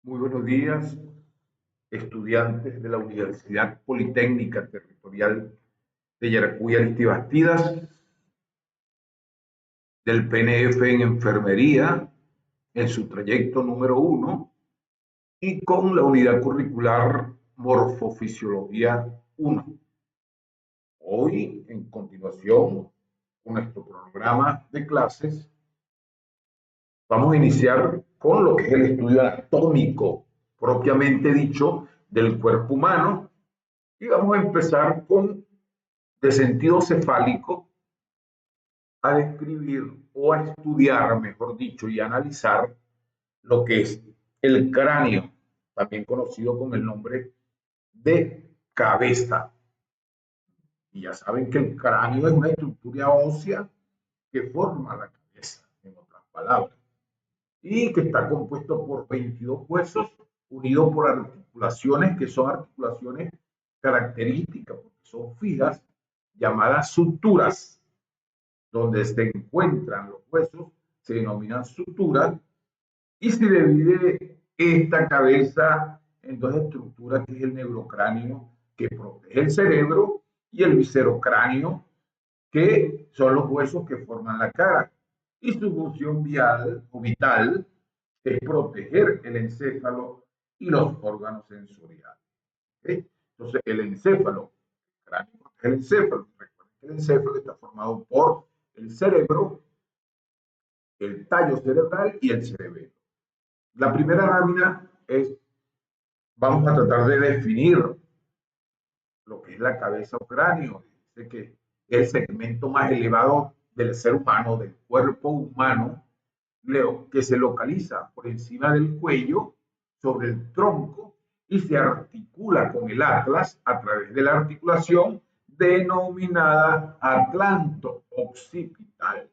Muy buenos días, estudiantes de la Universidad Politécnica Territorial de Yaracuy, Aristibastidas, del PNF en Enfermería, en su trayecto número 1, y con la unidad curricular Morfofisiología 1. Hoy, en continuación, con nuestro programa de clases, vamos a iniciar con lo que es el estudio anatómico, propiamente dicho, del cuerpo humano. Y vamos a empezar con de sentido cefálico a describir o a estudiar, mejor dicho, y analizar lo que es el cráneo, también conocido con el nombre de cabeza. Y ya saben que el cráneo es una estructura ósea que forma la cabeza, en otras palabras, y que está compuesto por 22 huesos unidos por articulaciones que son articulaciones características, porque son fijas, llamadas suturas. Donde se encuentran los huesos se denominan suturas, y se divide esta cabeza en dos estructuras, que es el neurocráneo, que protege el cerebro, y el viscerocráneo, que son los huesos que forman la cara. Y su función vital es proteger el encéfalo y los órganos sensoriales. ¿Okay? Entonces, el encéfalo, el cráneo protege el encéfalo. Recuerden que el encéfalo está formado por el cerebro, el tallo cerebral y el cerebelo. La primera lámina es, vamos a tratar de definir lo que es la cabeza o cráneo. Dice que es el segmento más elevado del ser humano, del cuerpo humano, que se localiza por encima del cuello, sobre el tronco, y se articula con el atlas a través de la articulación denominada atlanto occipital.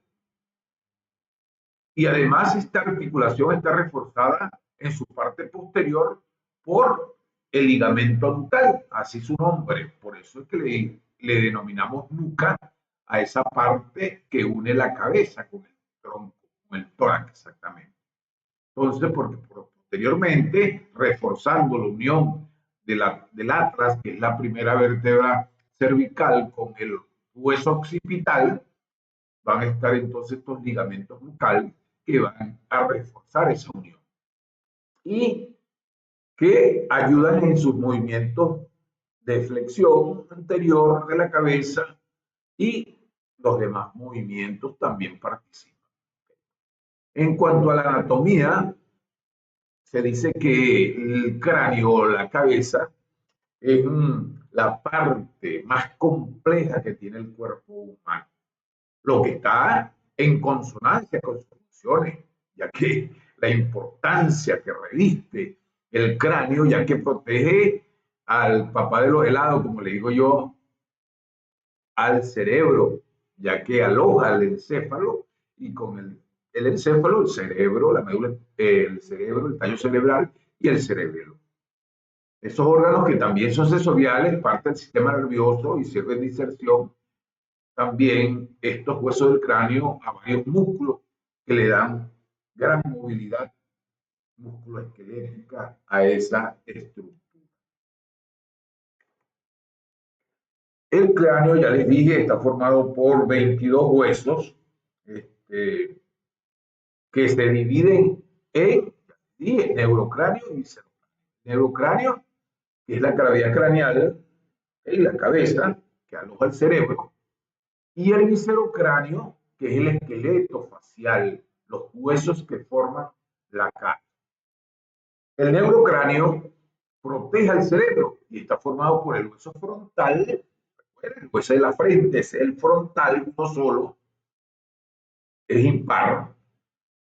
Y además esta articulación está reforzada en su parte posterior por el ligamento nucal, así su nombre. Por eso es que le denominamos nuca a esa parte que une la cabeza con el tronco, con el tórax exactamente. Entonces, porque posteriormente, reforzando la unión del atlas, que es la primera vértebra cervical, con el hueso occipital, van a estar entonces estos ligamentos nucales que van a reforzar esa unión y que ayudan en sus movimientos de flexión anterior de la cabeza, y los demás movimientos también participan. En cuanto a la anatomía, se dice que el cráneo o la cabeza es la parte más compleja que tiene el cuerpo humano, lo que está en consonancia con sus funciones, ya que la importancia que reviste el cráneo, ya que protege al papá de los helados, como le digo yo, al cerebro, ya que aloja el encéfalo, y con el encéfalo, el cerebro, la médula, el cerebro, el tallo cerebral y el cerebelo. Esos órganos que también son sensoriales, parte del sistema nervioso y sirven de inserción también estos huesos del cráneo a varios músculos que le dan gran movilidad musculoesquelética a esa estructura. El cráneo, ya les dije, está formado por 22 huesos, este, que se dividen en neurocráneo y viscerocráneo. Neurocráneo, que es la cavidad craneal, en la cabeza, que aloja el cerebro, y el viscerocráneo, que es el esqueleto facial, los huesos que forman la cara. El neurocráneo protege al cerebro y está formado por el hueso frontal, el hueso de la frente es el frontal, uno solo, es impar.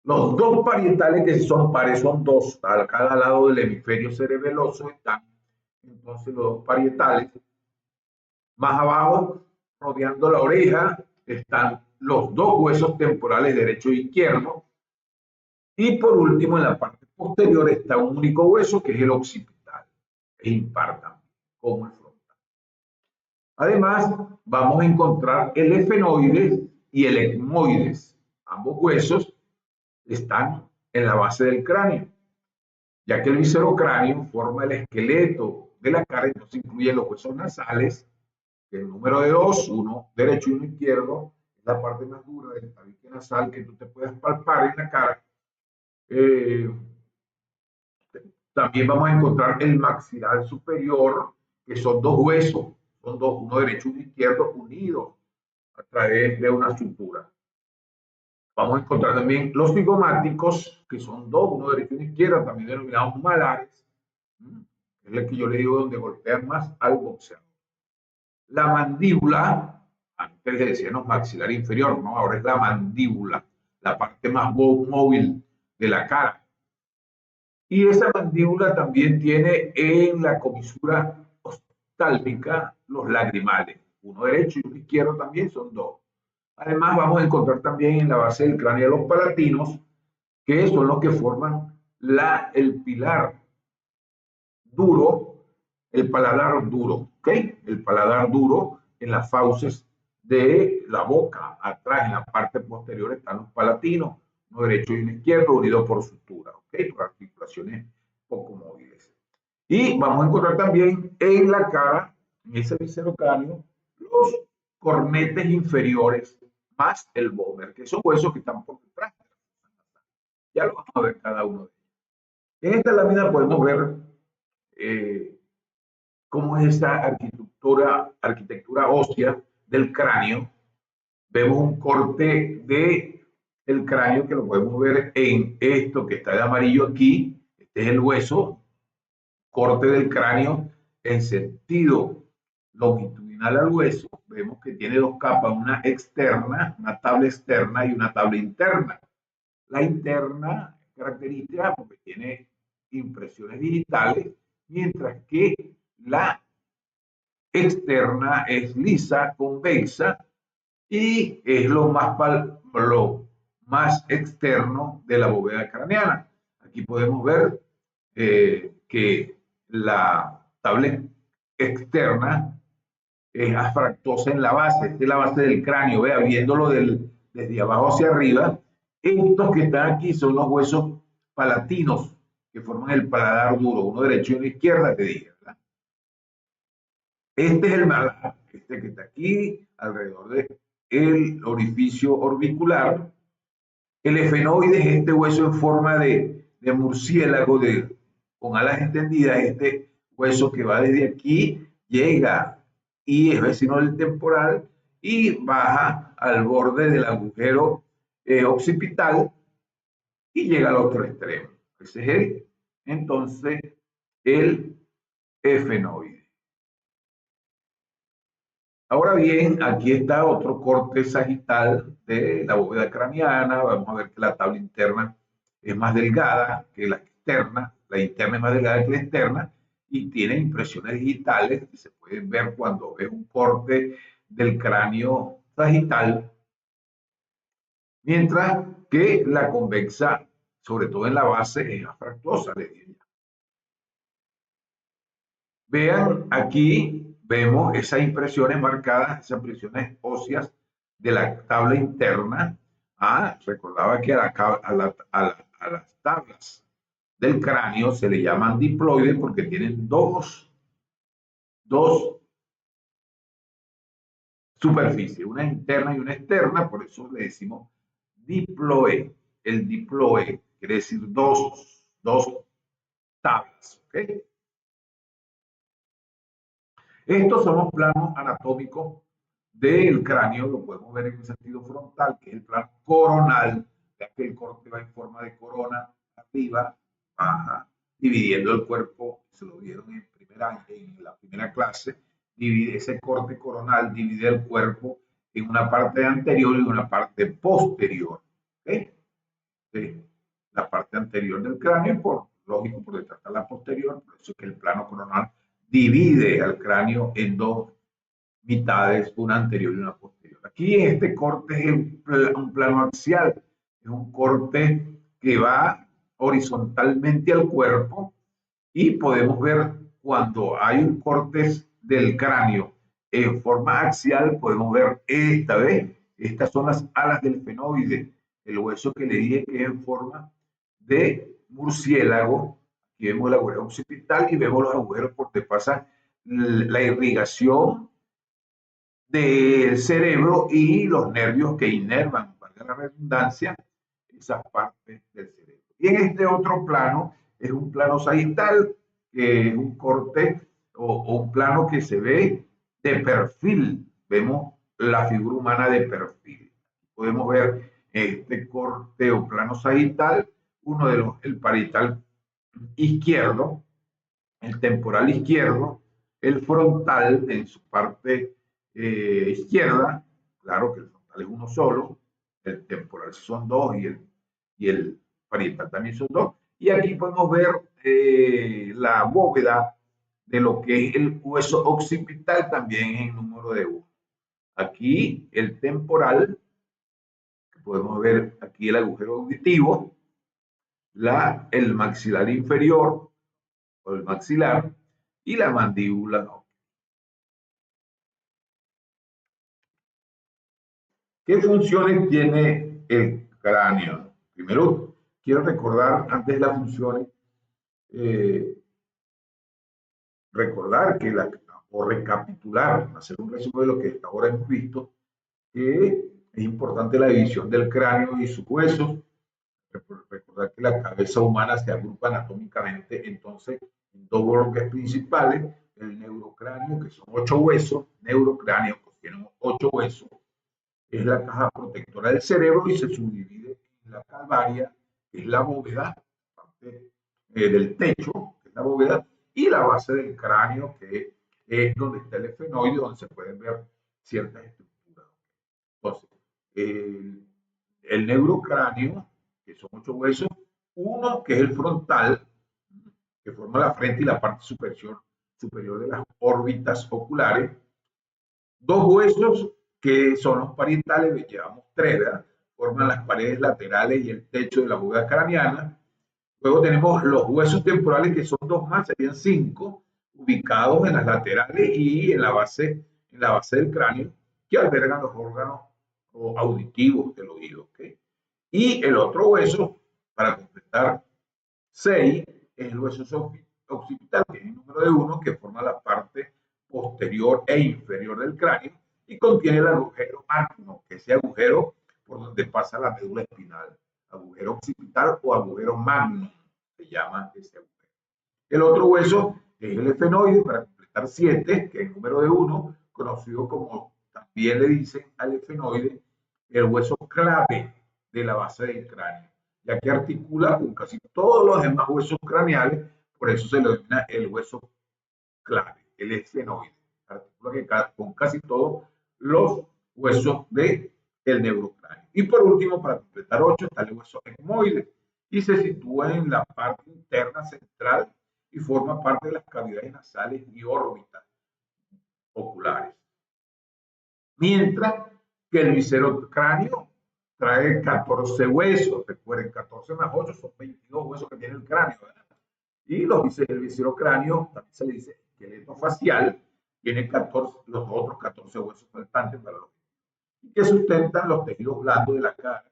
Los dos parietales, que son pares, son dos, a cada lado del hemisferio cerebeloso están entonces los dos parietales. Más abajo, rodeando la oreja, están los dos huesos temporales derecho e izquierdo. Y por último, en la parte posterior está un único hueso, que es el occipital, e impar también, como el frontal. Además, vamos a encontrar el efenoides y el etmoides. Ambos huesos están en la base del cráneo. ya que el viscerocráneo forma el esqueleto de la cara, entonces incluye los huesos nasales, que el número de dos, uno derecho y uno izquierdo, es la parte más dura del tabique nasal que tú te puedes palpar en la cara. Eh, También vamos a encontrar el maxilar superior, que son dos huesos, son dos, uno derecho y uno izquierdo, unidos a través de una sutura. Vamos a encontrar también los cigomáticos, que son dos, uno derecho y uno izquierdo, también denominados malares. Es el que yo le digo donde golpean más al boxeador. La mandíbula, antes le decíamos maxilar inferior, ¿no? Ahora es la mandíbula, la parte más móvil de la cara. Y esa mandíbula también tiene en la comisura oftálmica los lagrimales. Uno derecho y uno izquierdo también son dos. Además, vamos a encontrar también en la base del cráneo los palatinos, que son los que forman el pilar duro, el paladar duro, ¿ok? El paladar duro en las fauces de la boca, atrás, en la parte posterior están los palatinos, uno derecho y uno izquierdo, unidos por sutura, ¿ok? Por articulaciones poco móviles. Y vamos a encontrar también en la cara, en ese viscerocráneo, los cornetes inferiores más el vomer, que son huesos que están por detrás. Ya lo vamos a ver cada uno de ellos. En esta lámina podemos ver eh, cómo es esta arquitectura ósea del cráneo. Vemos un corte del cráneo que lo podemos ver en esto que está de amarillo aquí. Este es el hueso, corte del cráneo en sentido longitudinal al hueso. Vemos que tiene dos capas, una externa, una tabla externa y una tabla interna. La interna es característica porque tiene impresiones digitales, mientras que la externa es lisa, convexa y es lo más externo de la bóveda craneana. Aquí podemos ver que la tabla externa es afractosa en la base, esta es la base del cráneo, vea, viéndolo desde abajo hacia arriba. Estos que están aquí son los huesos palatinos que forman el paladar duro, uno derecho y uno izquierda, te dije, ¿verdad? Este es el malar, este que está aquí, alrededor del orificio orbicular. El efenoide es este hueso en forma de murciélago con alas extendidas, este hueso que va desde aquí, llega y es vecino del temporal y baja al borde del agujero occipital y llega al otro extremo. Ese es entonces el efenoide. Ahora bien, aquí está otro corte sagital de la bóveda craneana. Vamos a ver que la tabla interna es más delgada que la externa. La interna es más delgada que la externa y tiene impresiones digitales que se pueden ver cuando ves un corte del cráneo sagital. Mientras que la convexa, sobre todo en la base, es afractuosa, les diría. Vean aquí, vemos esas impresiones marcadas, esas impresiones óseas de la tabla interna. Recordaba que a las tablas del cráneo se le llaman diploides porque tienen dos superficies, una interna y una externa, por eso le decimos diploe. El diploe quiere decir dos tablas. ¿Okay? Estos son los planos anatómicos del cráneo, lo podemos ver en un sentido frontal, que es el plano coronal, ya que el corte va en forma de corona, arriba, baja, dividiendo el cuerpo, se lo vieron en la primera clase, ese corte coronal divide el cuerpo en una parte anterior y una parte posterior. ¿Okay? Sí. La parte anterior del cráneo, lógico, por detrás está la posterior, por eso es que el plano coronal divide al cráneo en dos mitades, una anterior y una posterior. Aquí este corte es un plano axial, es un corte que va horizontalmente al cuerpo y podemos ver cuando hay un corte del cráneo en forma axial, podemos ver esta vez, estas son las alas del efenoide, el hueso que le dije que es en forma de murciélago, Aquí vemos el agujero occipital y vemos los agujeros por donde pasa la irrigación del cerebro y los nervios que inervan, valga la redundancia, esas partes del cerebro. Y en este otro plano es un plano sagital, que es un corte o un plano que se ve de perfil. Vemos la figura humana de perfil. Podemos ver este corte o plano sagital, uno de los, el parietal izquierdo, el temporal izquierdo, el frontal en su parte izquierda, claro que el frontal es uno solo, el temporal son dos y el parietal también son dos, y aquí podemos ver la bóveda de lo que es el hueso occipital también en número de uno. Aquí el temporal, podemos ver aquí el agujero auditivo, el maxilar inferior o el maxilar y la mandíbula. ¿Qué funciones tiene el cráneo? Primero, quiero recordar antes de las funciones, eh, recordar que o recapitular, hacer un resumen de lo que hasta ahora hemos visto, que es importante la división del cráneo y sus huesos. Recordar que la cabeza humana se agrupa anatómicamente entonces en dos bloques principales, el neurocráneo, que son 8 huesos, neurocráneo, que tienen 8 huesos, es la caja protectora del cerebro y se subdivide en la calvaria, que es la bóveda, parte del techo, que es la bóveda, y la base del cráneo, que es donde está el efenoide, donde se pueden ver ciertas estructuras. Entonces, el neurocráneo, que son 8 huesos, uno que es el frontal, que forma la frente y la parte superior de las órbitas oculares, dos huesos que son los parietales, llevamos tres, ¿verdad? Forman las paredes laterales y el techo de la bóveda craneana. Luego tenemos los huesos temporales, que son dos más, serían 5, ubicados en las laterales y en la base del cráneo, que albergan los órganos auditivos del oído. ¿Okay? Y el otro hueso, para completar 6, es el hueso occipital, que es el número de 1, que forma la parte posterior e inferior del cráneo y contiene el agujero magno, que es ese agujero por donde pasa la médula espinal. Agujero occipital o agujero magno, se llama ese agujero. El otro hueso es el efenoide, para completar 7, que es el número de 1, conocido como también le dicen al efenoide, el hueso clave de la base del cráneo, ya que articula con casi todos los demás huesos craneales, por eso se le denomina el hueso clave, el efenoide. Articula con casi todos los huesos del neurocráneo. Y por último, para completar 8, está el hueso etmoide y se sitúa en la parte interna central y forma parte de las cavidades nasales y órbitas oculares. Mientras que el viscerocráneo trae 14 huesos. Recuerden, 14 más 8 son 22 huesos que tiene el cráneo, ¿verdad? Y el viscerocráneo, también se le dice esqueleto facial, tiene 14, los otros 14 huesos faltantes para los que sustentan los tejidos blandos de la cara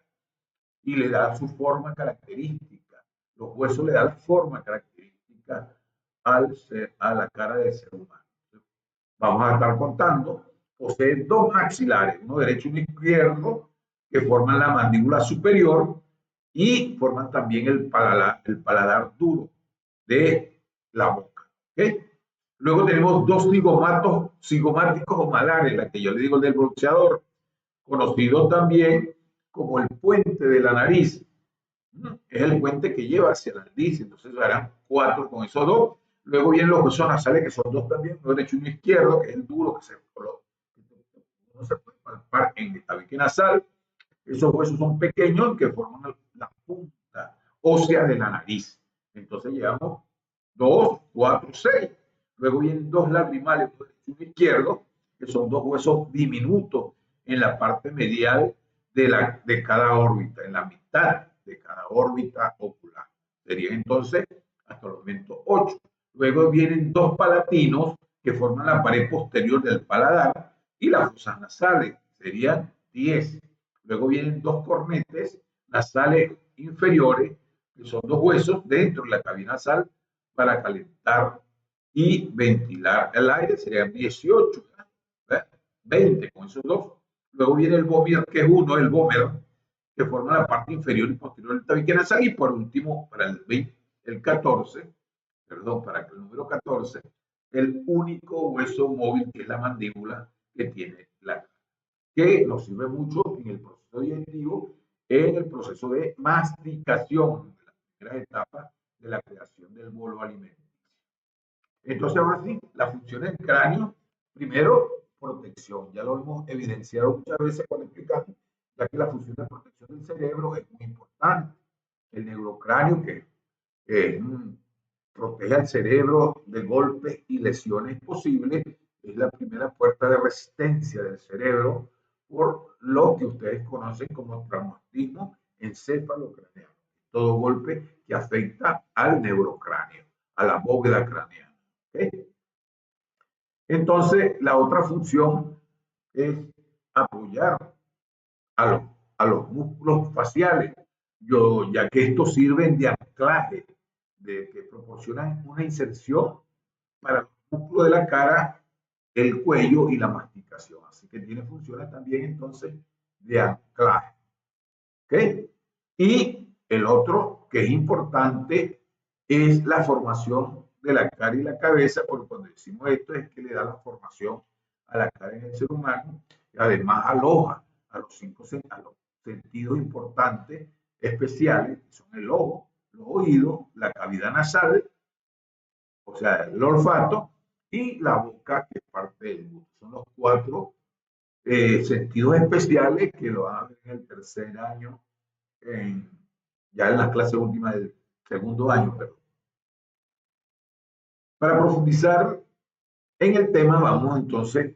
y le da su forma característica. Los huesos le dan la forma característica a la cara del ser humano. Vamos a estar contando. Posee dos maxilares, uno derecho y uno izquierdo, que forman la mandíbula superior y forman también el paladar duro de la boca. ¿Okay? Luego tenemos dos cigomáticos o malares, la que yo le digo el del boxeador, conocido también como el puente de la nariz. Es el puente que lleva hacia la nariz, entonces harán 4 con esos dos. Luego vienen los huesos nasales, que son 2 también, uno derecho y uno izquierdo, que es el duro que no se puede palpar en el tabique nasal. Esos huesos son pequeños que forman la punta ósea de la nariz. Entonces llevamos 2, 4, 6. Luego vienen dos lagrimales, uno derecho y uno izquierdo, que son dos huesos diminutos en la parte medial de cada órbita, en la mitad de cada órbita ocular. Serían entonces hasta el momento 8. Luego vienen dos palatinos que forman la pared posterior del paladar y las fosas nasales, serían 10. Luego vienen dos cornetes nasales inferiores, que son dos huesos dentro de la cavidad nasal para calentar y ventilar el aire, serían 18, ¿verdad? 20 con esos dos. Luego viene el vómer, que es uno, el vómer, que forma la parte inferior y posterior del tabique nasal, y por último, para el 14, perdón, para el número 14, el único hueso móvil que es la mandíbula que tiene la que nos sirve mucho en el proceso digestivo, en el proceso de masticación, de las primeras etapas de la creación del bolo alimenticio. Entonces, ahora sí, las funciones del cráneo, primero, protección. Ya lo hemos evidenciado muchas veces cuando explicamos, ya que la función de protección del cerebro es muy importante. El neurocráneo, que protege al cerebro de golpes y lesiones posibles, es la primera puerta de resistencia del cerebro por lo que ustedes conocen como traumatismo encefalocraneano. Todo golpe que afecta al neurocráneo, a la bóveda craneana. ¿Okay? Entonces, la otra función es apoyar a los, a los músculos faciales, ya que estos sirven de anclaje, que proporcionan una inserción para los músculos de la cara, el cuello y la masticación. Así que tiene funciones también entonces de anclaje. ¿Okay? Y el otro que es importante es la formación de la cara y la cabeza, porque cuando decimos esto es que le da la formación a la cara en el ser humano, y además aloja a los a los sentidos importantes especiales, que son el ojo, los oídos, la cavidad nasal, o sea, el olfato, y la boca, que es parte del gusto. Son los cuatro sentidos especiales que lo van a ver en el tercer año, ya en la clase última del segundo año. Perdón. Para profundizar en el tema, vamos entonces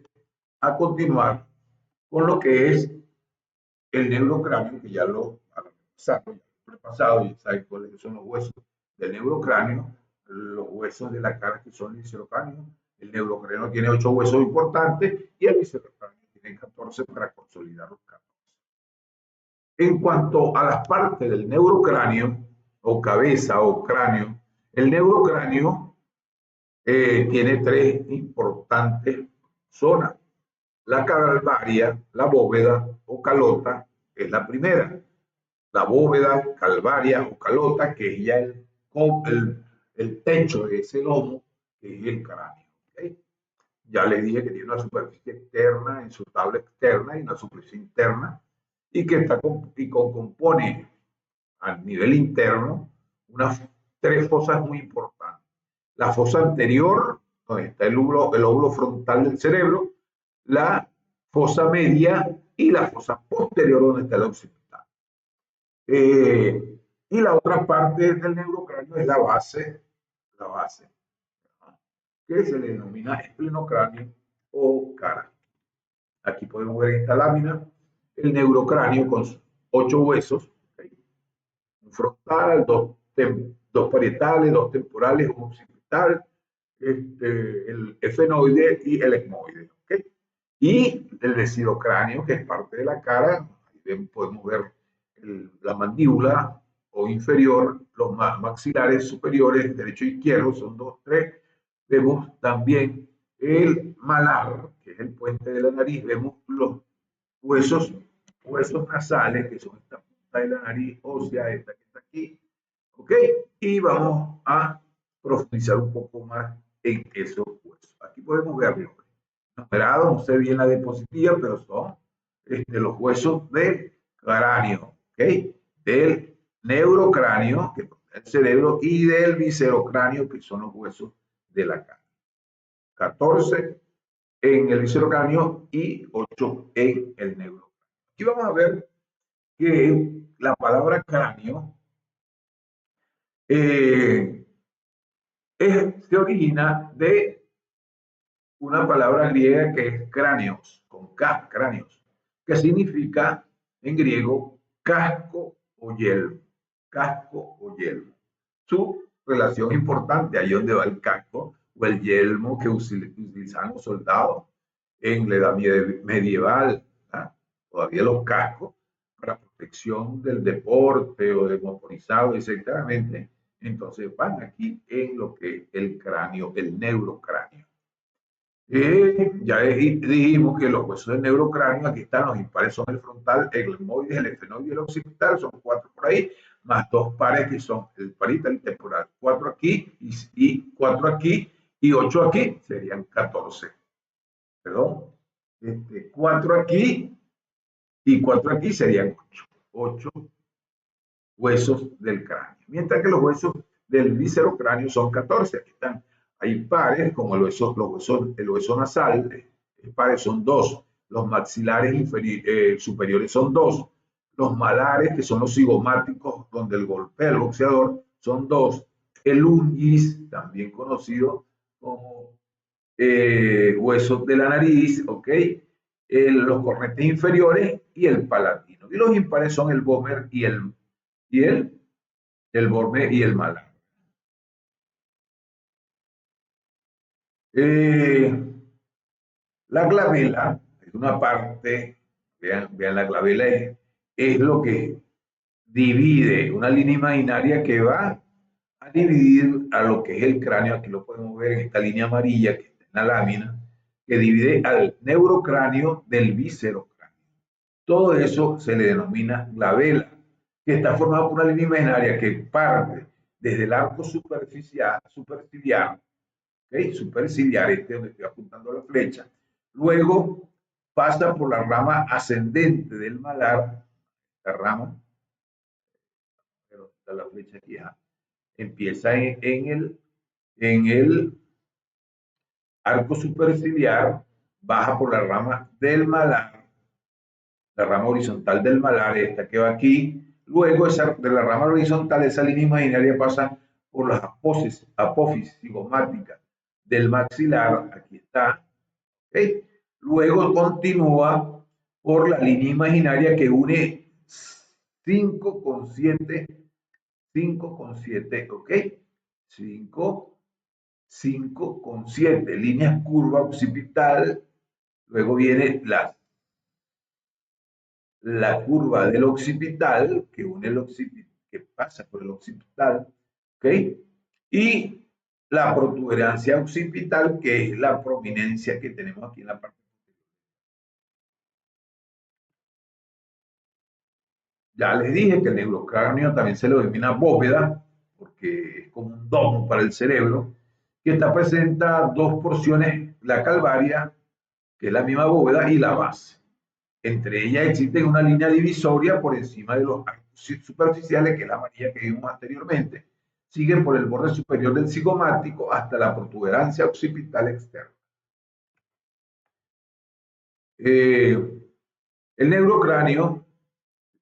a continuar con lo que es el neurocráneo, que ya lo repasado, ya saben cuáles son los huesos del neurocráneo, los huesos de la cara que son el viscerocráneo. El neurocráneo tiene 8 huesos importantes y el viscerocráneo tiene 14 para consolidar los 14. En cuanto a las partes del neurocráneo, o cabeza o cráneo, el neurocráneo tiene 3 importantes zonas. La calvaria, la bóveda o calota es la primera. La bóveda, calvaria o calota, que es ya el techo de ese lomo, que es el cráneo. ¿Okay? Ya les dije que tiene una superficie externa en su tabla externa y una superficie interna, y que compone a nivel interno unas 3 fosas muy importantes. La fosa anterior, donde está el óvulo frontal del cerebro, la fosa media y la fosa posterior, donde está el occipital. Y la otra parte del neurocráneo es la base, que se le denomina esplenocráneo o cara. Aquí podemos ver esta lámina el neurocráneo con 8 huesos, ¿okay? Un frontal, dos parietales, 2 temporales, un occipital, el efenoide y el etmoide. ¿Okay? Y el decidocráneo, que es parte de la cara, ahí podemos ver la mandíbula o inferior, los maxilares superiores, derecho e izquierdo, son 2, 3. Vemos también el malar, que es el puente de la nariz, vemos los huesos, huesos nasales, que son esta punta de la nariz ósea, esta que está aquí, ¿ok? Y vamos a profundizar un poco más en esos huesos. Aquí podemos verlo. Numerados, no sé bien la diapositiva, pero son los huesos del cráneo, ¿ok? Del neurocráneo, que es el cerebro, y del viscerocráneo, que son los huesos de la cara. 14 en el viscerocráneo y 8 en el neurocráneo. Aquí vamos a ver que la palabra cráneo se origina de una palabra griega que es cráneos, con K, cráneos, que significa en griego casco o yelmo. Casco o yelmo. Su relación importante, ahí donde va el casco o el yelmo que utilizaban los soldados en la edad medieval, ¿ah? Todavía los cascos para protección del deporte o del motorizado, exactamente, entonces van aquí en lo que es el cráneo, el neurocráneo. Ya dijimos que los huesos del neurocráneo, aquí están los impares, son el frontal, el etmoides, el esfenoide y el occipital, son 4 por ahí, más 2 pares que son el parietal y temporal, 4 aquí y 4 aquí y 8 aquí, serían 14. Perdón, 4 aquí y 4 aquí serían 8. 8 huesos del cráneo. Mientras que los huesos del viscerocráneo son 14. Aquí están. Hay pares, como el hueso nasal, pares son 2. Los maxilares superiores son 2. Los malares, que son los cigomáticos, donde el golpea el boxeador, son 2. El ungis, también conocido como huesos de la nariz, ¿ok? Los cornetes inferiores y el palatino. Y los impares son el vomer y el vomer y el malar. La glabela es una parte, vean la glabela es lo que divide, una línea imaginaria que va a dividir a lo que es el cráneo, aquí lo podemos ver en esta línea amarilla que está en la lámina, que divide al neurocráneo del viscerocráneo. Todo eso se le denomina glabela, que está formada por una línea imaginaria que parte desde el arco superciliar, ¿okay? Superciliar, donde estoy apuntando la flecha, luego pasa por la rama ascendente del malar, la rama, pero está la flecha aquí, empieza en el arco superciliar, baja por la rama del malar, la rama horizontal del malar, esta que va aquí. Luego de la rama horizontal, esa línea imaginaria pasa por las apófisis cigomáticas del maxilar, aquí está. ¿Okay? Luego continúa por la línea imaginaria que une 5 con 7, 5 con 7, ¿ok? 5, 5 con 7, líneas curva occipital, luego viene la curva del occipital, que une el occipital, que pasa por el occipital, ¿ok? Y la protuberancia occipital, que es la prominencia que tenemos aquí en la parte. Ya les dije que el neurocráneo también se lo denomina bóveda, porque es como un domo para el cerebro, que está presenta dos porciones, la calvaria, que es la misma bóveda, y la base. Entre ellas existe una línea divisoria por encima de los arcos superficiales, que es la amarilla que vimos anteriormente. Sigue por el borde superior del cigomático hasta la protuberancia occipital externa. El neurocráneo,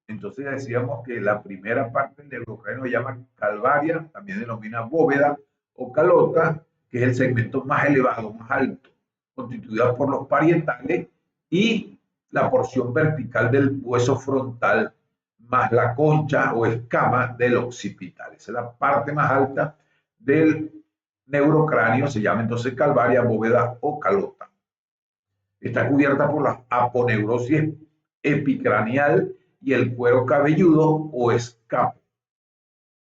entonces decíamos que la primera parte del neurocráneo se llama calvaria, también denomina bóveda o calota, que es el segmento más elevado, más alto, constituida por los parietales y la porción vertical del hueso frontal, más la concha o escama del occipital. Esa es la parte más alta del neurocráneo, se llama entonces calvaria, bóveda o calota. Está cubierta por la aponeurosis epicranial y el cuero cabelludo o escapo.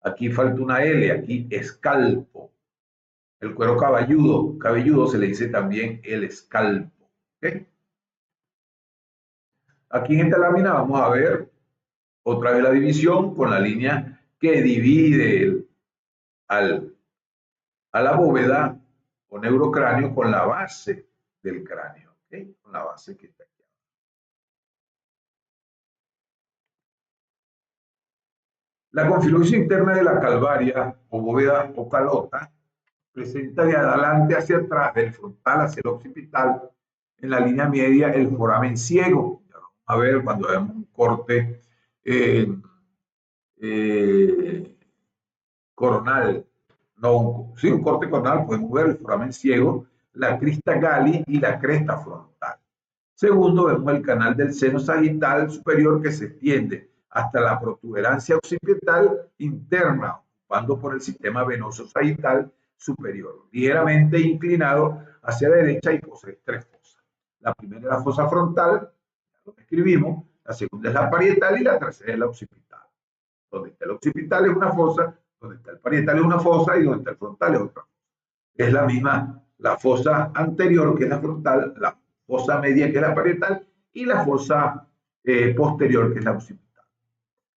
Aquí falta una L, aquí escalpo. El cuero cabelludo se le dice también el escalpo. ¿Okay? Aquí en esta lámina vamos a ver otra vez la división con la línea que divide a la bóveda o neurocráneo con la base del cráneo. ¿Okay? Con la base que está aquí. La configuración interna de la calvaria o bóveda o calota presenta de adelante hacia atrás, del frontal hacia el occipital, en la línea media, el foramen ciego. Ya vamos a ver cuando hagamos un corte eh, coronal. No, sí, un corte coronal, podemos ver el foramen ciego, la crista gali y la cresta frontal. Segundo, vemos el canal del seno sagital superior que se extiende hasta la protuberancia occipital interna, ocupando por el sistema venoso sagital superior, ligeramente inclinado hacia la derecha y posee 3 fosas. La primera es la fosa frontal, lo que escribimos, la segunda es la parietal y la tercera es la occipital. Donde está el occipital es una fosa Donde está el parietal es una fosa y donde está el frontal es otra. Es la misma, la fosa anterior, que es la frontal, la fosa media, que es la parietal, y la fosa posterior, que es la occipital,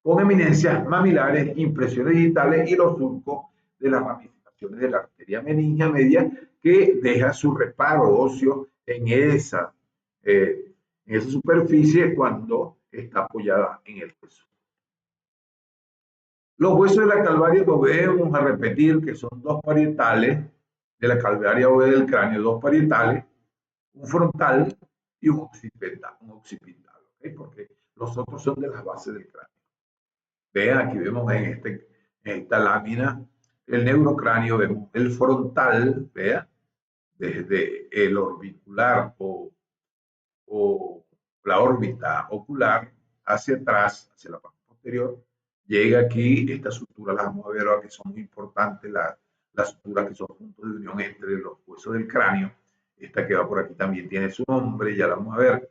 con eminencias mamilares, impresiones digitales y los surcos de las ramificaciones de la arteria meningia media, que deja su reparo óseo en esa superficie cuando está apoyada en el hueso. Los huesos de la calvaria, volvemos a repetir que son dos parietales de la calvaria o del cráneo, dos parietales, un frontal y un occipital, ¿okay? Porque los otros son de las bases del cráneo. Vean, aquí vemos en esta lámina el neurocráneo, vemos el frontal, vean, desde el orbicular o la órbita ocular hacia atrás, hacia la parte posterior, llega aquí, esta sutura las vamos a ver ahora que son muy importantes, las suturas que son puntos de unión entre los huesos del cráneo. Esta que va por aquí también tiene su nombre, ya la vamos a ver.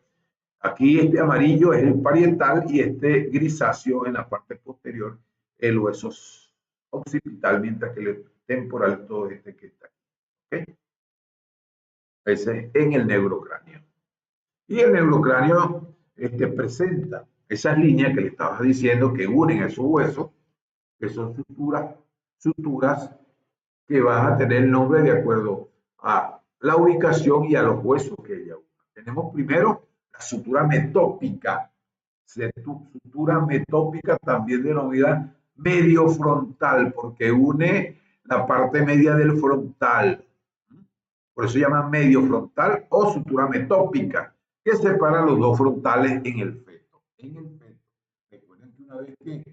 Aquí este amarillo es el parietal y este grisáceo en la parte posterior el hueso occipital, mientras que el temporal es todo este que está aquí. ¿Okay? Ese es en el neurocráneo. Y el neurocráneo presenta esas líneas que le estaba diciendo que unen esos huesos, que son suturas que van a tener el nombre de acuerdo a la ubicación y a los huesos que ella usa. Tenemos primero la sutura metópica. Sutura metópica también denominada medio frontal, porque une la parte media del frontal. Por eso se llama medio frontal o sutura metópica, que separa los dos frontales en el feto. En el feto. Recuerden que una vez que en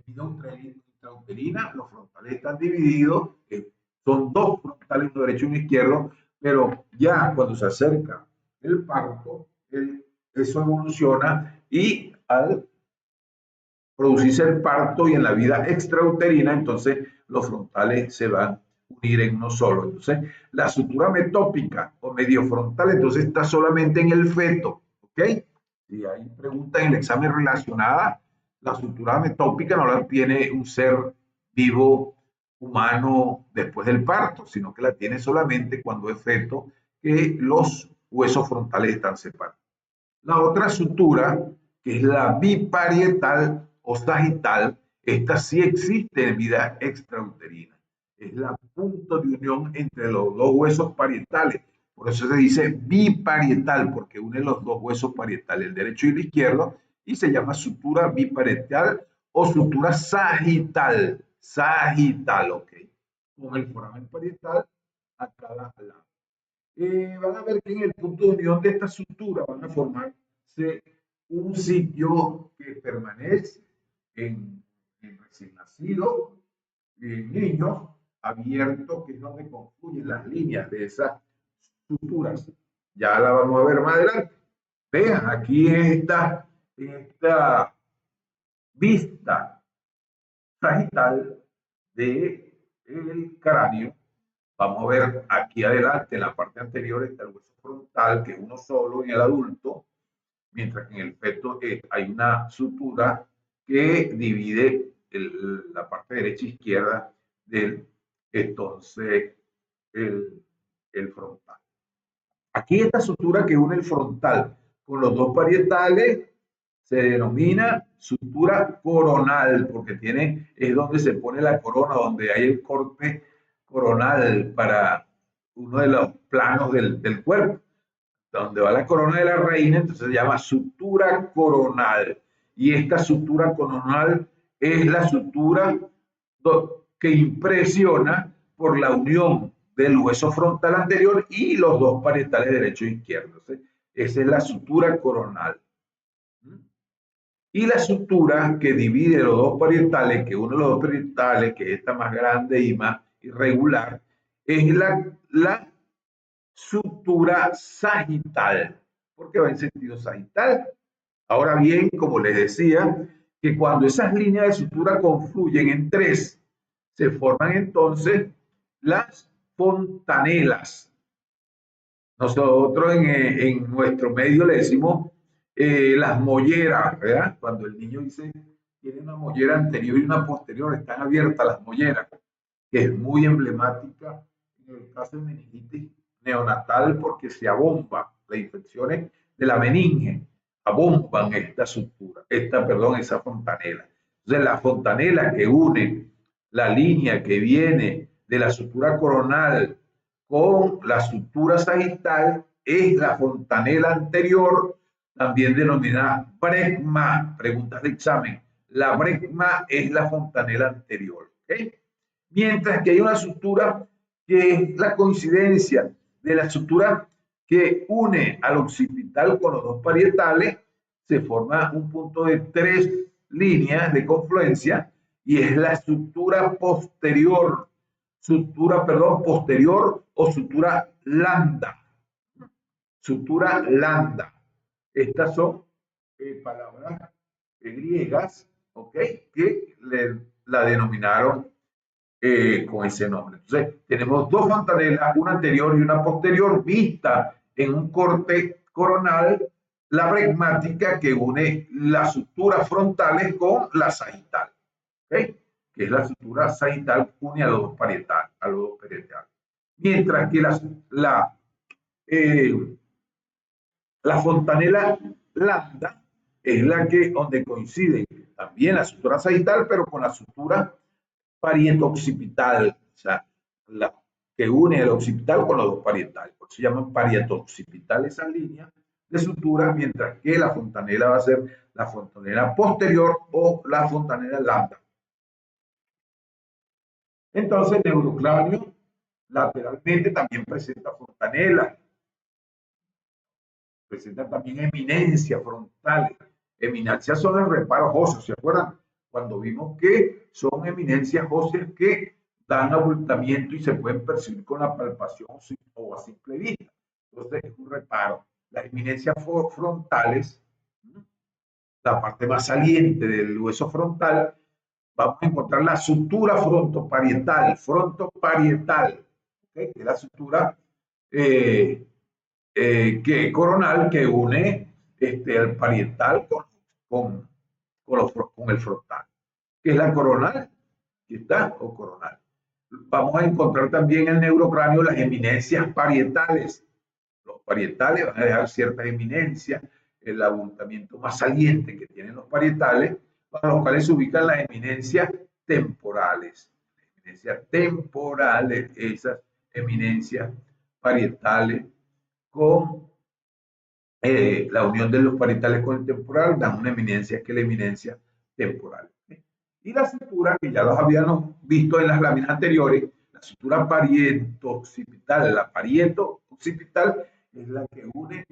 vida intrauterina, los frontales están divididos, son dos frontales, uno derecho y uno izquierdo, pero ya cuando se acerca el parto, eso evoluciona y al producirse el parto y en la vida extrauterina, entonces los frontales se van a unir en uno solo. Entonces, la sutura metópica o mediofrontal, entonces está solamente en el feto, ¿ok? Si hay preguntas en el examen relacionada, la sutura metópica no la tiene un ser vivo humano después del parto, sino que la tiene solamente cuando es feto, que los huesos frontales están separados. La otra sutura, que es la biparietal o sagital, esta sí existe en vida extrauterina. Es la punto de unión entre los dos huesos parietales. Por eso se dice biparietal, porque une los dos huesos parietales, el derecho y el izquierdo, y se llama sutura biparietal o sutura sagital. Sagital, ¿ok? Con el foramen parietal a cada lado. Van a ver que en el punto de unión de esta sutura van a formarse un sitio que permanece en recién nacido, en niños, abierto, que es donde confluyen las líneas de esas suturas. Ya la vamos a ver más adelante. Vean, aquí esta vista sagital del cráneo. Vamos a ver aquí adelante, en la parte anterior está el hueso frontal, que es uno solo en el adulto, mientras que en el feto hay una sutura que divide la parte derecha e izquierda del, entonces, el frontal. Aquí esta sutura que une el frontal con los dos parietales se denomina sutura coronal, porque es donde se pone la corona, donde hay el corte coronal para uno de los planos del cuerpo, donde va la corona de la reina, entonces se llama sutura coronal. Y esta sutura coronal es la sutura que impresiona por la unión del hueso frontal anterior y los dos parietales derecho e izquierdo. Esa es la sutura coronal. Y la sutura que divide los dos parietales, que uno de los dos parietales, que es esta más grande y más irregular, es la sutura sagital, porque va en sentido sagital. Ahora bien, como les decía, que cuando esas líneas de sutura confluyen en tres, se forman entonces las fontanelas. Nosotros en nuestro medio le decimos las molleras, ¿verdad? Cuando el niño dice tiene una mollera anterior y una posterior, están abiertas las molleras, que es muy emblemática en el caso de meningitis neonatal porque se abomba las infecciones de la meninge, abomban esta sutura, esa fontanela. Entonces la fontanela que une la línea que viene de la sutura coronal con la sutura sagital es la fontanela anterior, también denominada brecma. Preguntas de examen. La brecma es la fontanela anterior. ¿Okay? Mientras que hay una sutura que es la coincidencia de la sutura que une al occipital con los dos parietales, se forma un punto de 3 líneas de confluencia y es la sutura posterior, posterior o sutura lambda. Sutura lambda. Estas son palabras griegas, ¿ok? Que la denominaron con ese nombre. Entonces, tenemos dos fontanelas, una anterior y una posterior, vista en un corte coronal, la bregmática que une las suturas frontales con la sagital, ¿okay? Que es la sutura sagital que une a los dos parietales, Mientras que la fontanela lambda es la que donde coincide también la sutura sagital, pero con la sutura parietoccipital, o sea, la que une el occipital con los dos parietales. Por eso se llaman parietoccipital esas líneas de sutura, mientras que la fontanela va a ser la fontanela posterior o la fontanela lambda. Entonces, el neurocráneo lateralmente también presenta fontanela, presenta también eminencias frontales. Eminencias son los reparos óseos, ¿se acuerdan? Cuando vimos que son eminencias óseas que dan abultamiento y se pueden percibir con la palpación o a simple vista. Entonces es un reparo. Las eminencias frontales, la parte más saliente del hueso frontal, vamos a encontrar la sutura frontoparietal, ¿okay? Que es la sutura coronal que une el parietal con el frontal, que es la coronal, ¿aquí está? O coronal. Vamos a encontrar también en el neurocráneo las eminencias parietales. Los parietales van a dejar ciertas eminencias, el abultamiento más saliente que tienen los parietales, para los cuales se ubican las eminencias temporales. Las eminencias temporales, esas eminencias parietales con la unión de los parietales con el temporal, dan una eminencia que es la eminencia temporal. Y la sutura, que ya los habíamos visto en las láminas anteriores, la sutura parietoccipital, la parieto-occipital es la que une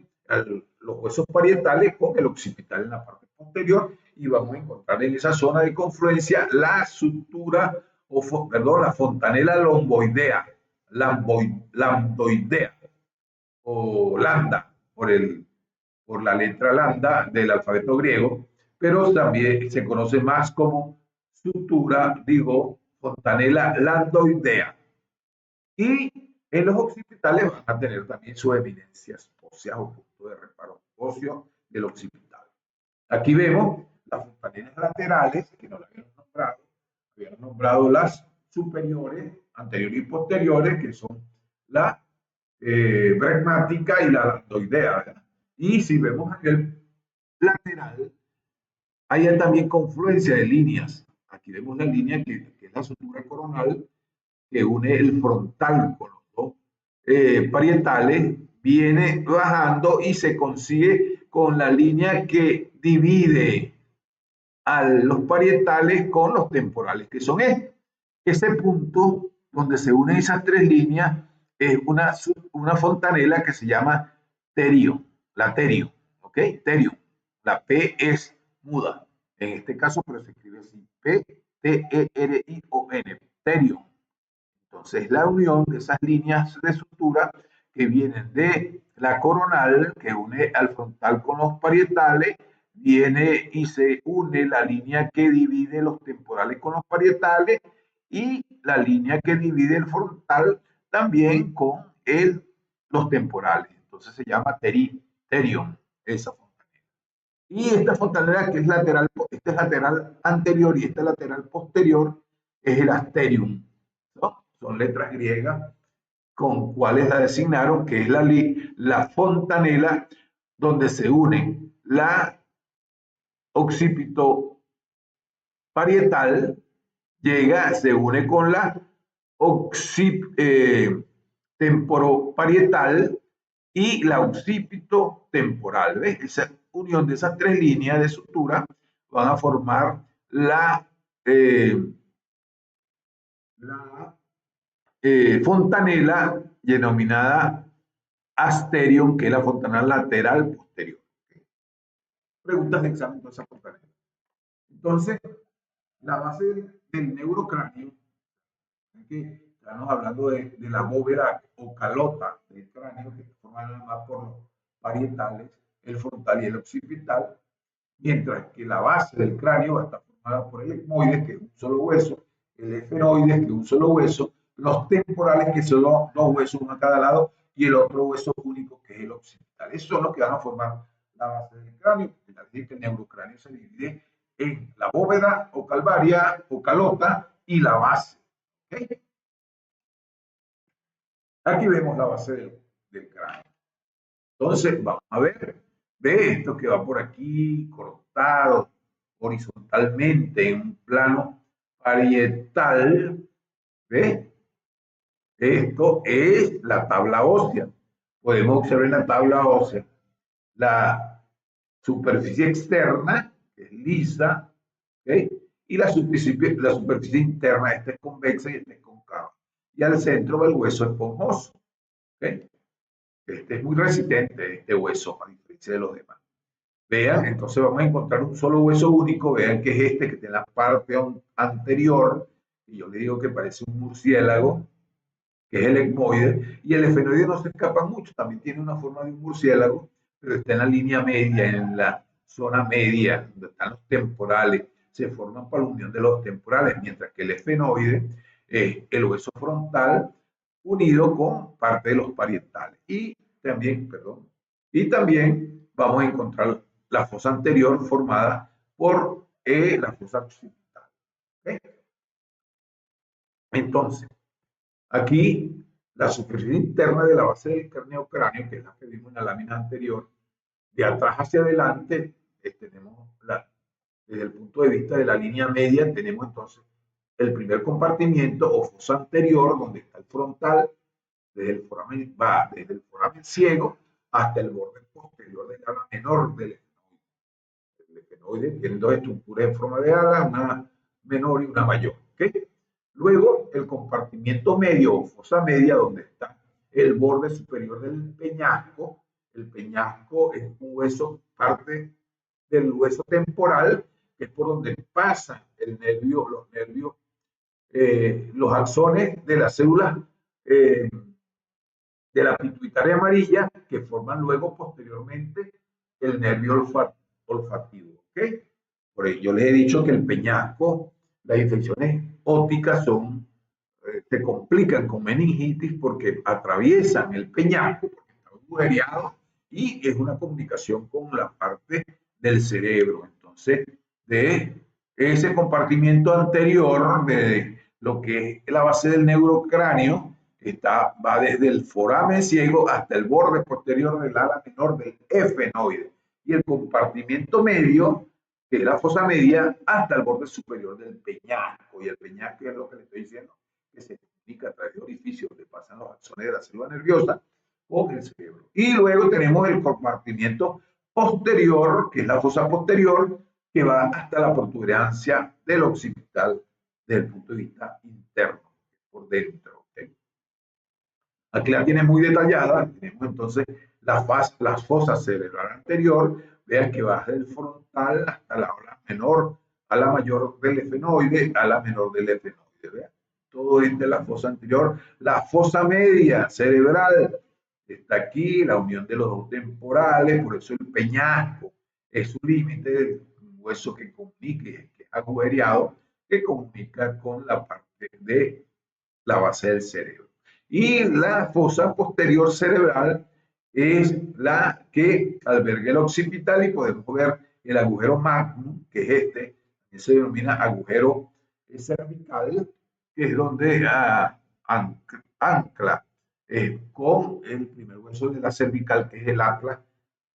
los huesos parietales con el occipital en la parte posterior y vamos a encontrar en esa zona de confluencia la sutura, la fontanela lomboidea, lambdoidea o lambda por la letra lambda del alfabeto griego, pero también se conoce más como sutura, fontanela lambdoidea. Y en los occipitales van a tener también sus eminencias óseas o punto de reparo óseo del occipital. Aquí vemos las fontanelas laterales, que no las habíamos nombrado las superiores, anteriores y posteriores, que son la bregmática y la lambdoidea, ¿verdad? Y si vemos en el lateral, hay también confluencia de líneas. Aquí vemos la línea que es la sutura coronal que une el frontal con los dos parietales, viene bajando y se consigue con la línea que divide a los parietales con los temporales, que son estos. Ese punto donde se unen esas tres líneas es una fontanela que se llama terio, la terio, ¿ok? Terio. La P es muda, en este caso, pero se escribe así, P-T-E-R-I-O-N, terio. Entonces, la unión de esas líneas de sutura que vienen de la coronal, que une al frontal con los parietales, viene y se une la línea que divide los temporales con los parietales y la línea que divide el frontal también con los temporales. Entonces se llama terion, esa fontanela. Y esta fontanela que es lateral, este es lateral anterior y este lateral posterior es el asterium, ¿no? Son letras griegas con cuales la designaron, que es la fontanela donde se une la occipito parietal, se une con la temporoparietal y la occipito temporal. ¿Ves? Esa unión de esas tres líneas de sutura van a formar la fontanela denominada asterium, que es la fontanela lateral posterior. Preguntas de examen de esa fontanela. Entonces, la base del neurocráneo, que estamos hablando de la bóveda o calota del cráneo, que está formada nada más por los parietales, el frontal y el occipital, mientras que la base del cráneo va a estar formada por el etmoides, que es un solo hueso, el esfenoides, que es un solo hueso, los temporales, que son dos huesos, uno a cada lado, y el otro hueso único, que es el occipital. Esos son los que van a formar la base del cráneo. El neurocráneo se divide en la bóveda o calvaria o calota y la base. ¿Okay? Aquí vemos la base del cráneo. Entonces, vamos a ver, ve esto que va por aquí, cortado horizontalmente en un plano parietal, ¿ve? Esto es la tabla ósea. Podemos observar en la tabla ósea la superficie externa, que es lisa, ¿okay? Y la superficie interna, esta es convexa y esta es cóncava. Y al centro va el hueso esponjoso. ¿Okay? Este es muy resistente, este hueso, a diferencia de los demás. Vean, entonces vamos a encontrar un solo hueso único. Vean que es este que tiene la parte anterior, y yo le digo que parece un murciélago, que es el etmoide, y el esfenoide no se escapa mucho, también tiene una forma de un murciélago, pero está en la línea media, en la zona media, donde están los temporales, se forman por la unión de los temporales, mientras que el esfenoide es el hueso frontal unido con parte de los parietales. Y también vamos a encontrar la fosa anterior formada por la fosa occipital. ¿Okay? Entonces, aquí la superficie interna de la base del cráneo, que es la que vimos en la lámina anterior, de atrás hacia adelante, tenemos desde el punto de vista de la línea media, tenemos entonces el primer compartimiento o fosa anterior, donde está el frontal, desde el foramen ciego hasta el borde posterior del ala menor del efenoide. El efenoide tiene dos estructuras en forma de ala, una menor y una mayor. ¿Okay? Luego, el compartimiento medio o fosa media, donde está el borde superior del peñasco. El peñasco es un hueso, parte del hueso temporal, que es por donde pasa el nervio, los nervios, los axones de las células de la pituitaria amarilla, que forman luego posteriormente el nervio olfativo. ¿Okay? Por ello yo les he dicho que el peñasco, las infecciones ópticas se complican con meningitis porque atraviesan el peñasco, porque está agujereado, y es una comunicación con la parte del cerebro. Entonces, de ese compartimiento anterior de lo que es la base del neurocráneo, va desde el foramen ciego hasta el borde posterior del ala menor del efenoide. Y el compartimiento medio, que es la fosa media, hasta el borde superior del peñasco. Y el peñasco es lo que le estoy diciendo, que se comunica a través de orificios donde pasan los axones de la célula nerviosa con el cerebro. Y luego tenemos el compartimiento posterior, que es la fosa posterior, que va hasta la protuberancia del occipital desde el punto de vista interno, por dentro. ¿Okay? Aquí la tiene muy detallada. Tenemos entonces la fosa cerebral anterior. Vean que va del frontal hasta la ala menor, a la mayor del efenoide, a la menor del efenoide. ¿Vean? Todo es de la fosa anterior. La fosa media cerebral está aquí, la unión de los dos temporales, por eso el peñasco es un límite del hueso que comunica, que es agujereado, que comunica con la parte de la base del cerebro. Y la fosa posterior cerebral es la que alberga el occipital, y podemos ver el agujero magnum, que es este, que se denomina agujero cervical, que es donde ancla con el primer hueso de la cervical, que es el atlas,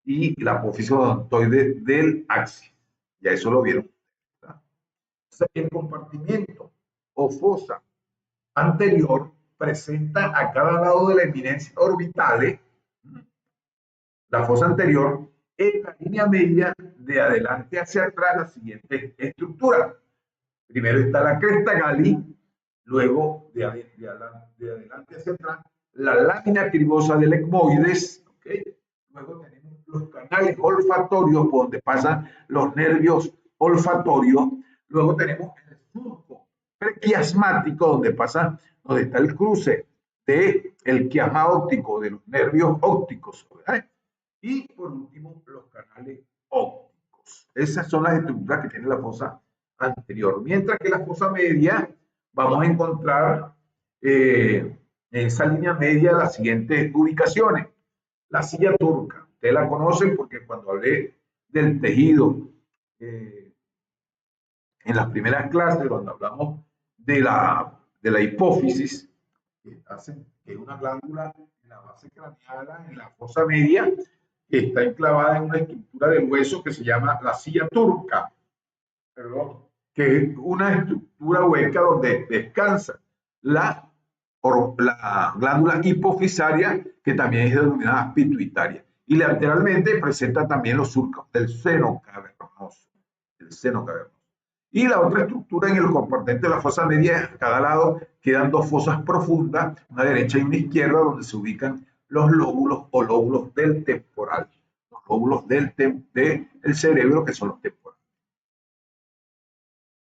y la apófisis odontoide del axis. Ya eso lo vieron. El compartimiento o fosa anterior presenta a cada lado de la eminencia orbitales la fosa anterior en la línea media de adelante hacia atrás la siguiente estructura. Primero está la cresta Galli, luego de adelante hacia atrás la lámina cribosa del ecmoides, ¿okay? Luego tenemos los canales olfatorios por donde pasan los nervios olfatorios, luego tenemos el surco prequiasmático donde está el cruce del quiasma óptico, de los nervios ópticos, ¿verdad? Y por último, los canales ópticos. Esas son las estructuras que tiene la fosa anterior. Mientras que la fosa media, vamos a encontrar en esa línea media las siguientes ubicaciones. La silla turca, ustedes la conocen porque cuando hablé del tejido en las primeras clases, cuando hablamos de la hipófisis, que es una glándula en la base craneal, en la fosa media, que está enclavada en una estructura del hueso que se llama la silla turca, perdón, que es una estructura hueca donde descansa la glándula hipofisaria, que también es denominada pituitaria. Y lateralmente presenta también los surcos del seno cavernoso. El seno cavernoso. Y la otra estructura en el compartimento de la fosa media, a cada lado quedan dos fosas profundas, una derecha y una izquierda, donde se ubican los lóbulos o lóbulos del temporal. Los lóbulos del cerebro, que son los temporales.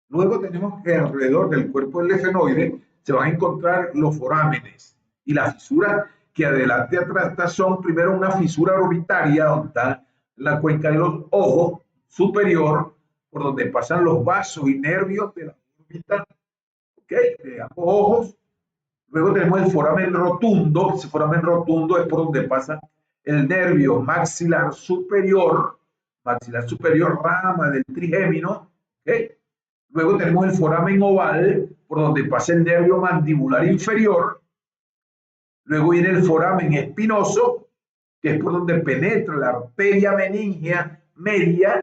Luego tenemos que alrededor del cuerpo del efenoide se van a encontrar los forámenes y las fisuras que adelante y atrás son primero una fisura orbitaria donde está la cuenca de los ojos superior, por donde pasan los vasos y nervios de la órbita, ¿okay? De ambos ojos. Luego tenemos el foramen rotundo. Ese foramen rotundo es por donde pasa el nervio maxilar superior, rama del trigémino, ¿okay? Luego tenemos el foramen oval, por donde pasa el nervio mandibular inferior. Luego viene el foramen espinoso, que es por donde penetra la arteria meningea media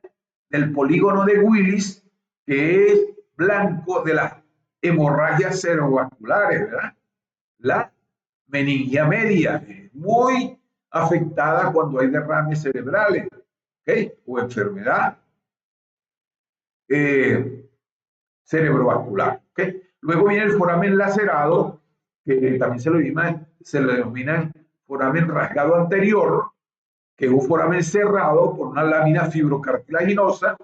del polígono de Willis, que es blanco de las hemorragias cerebrovasculares, ¿verdad? La meningia media es muy afectada cuando hay derrames cerebrales, ¿okay? O enfermedad cerebrovascular, ¿okay? Luego viene el foramen lacerado, que también se lo denomina foramen rasgado anterior, que es un foramen cerrado por una lámina fibrocartilaginosa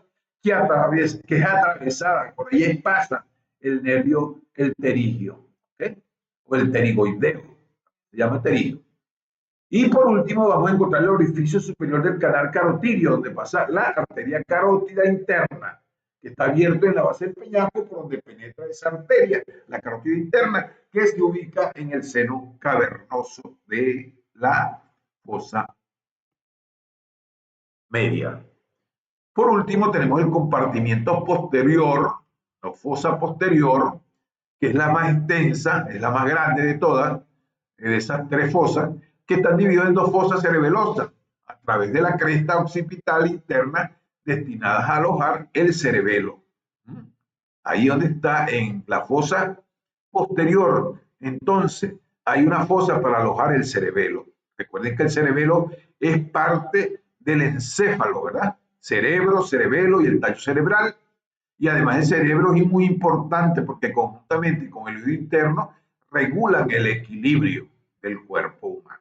que es atravesada, por ahí pasa el nervio, el pterigio, ¿okay? O el pterigoideo, se llama pterigio. Y por último vamos a encontrar el orificio superior del canal carotidio, donde pasa la arteria carótida interna, que está abierto en la base del peñasco, por donde penetra esa arteria, la carótida interna, que se ubica en el seno cavernoso de la fosa media. Por último tenemos el compartimiento posterior, la fosa posterior, que es la más extensa, es la más grande de todas, de esas tres fosas, que están divididas en dos fosas cerebelosas, a través de la cresta occipital interna, destinadas a alojar el cerebelo. Ahí donde está en la fosa posterior, entonces, hay una fosa para alojar el cerebelo. Recuerden que el cerebelo es parte del encéfalo, ¿verdad? Cerebro, cerebelo y el tallo cerebral. Y además el cerebro es muy importante porque conjuntamente con el oído interno regulan el equilibrio del cuerpo humano.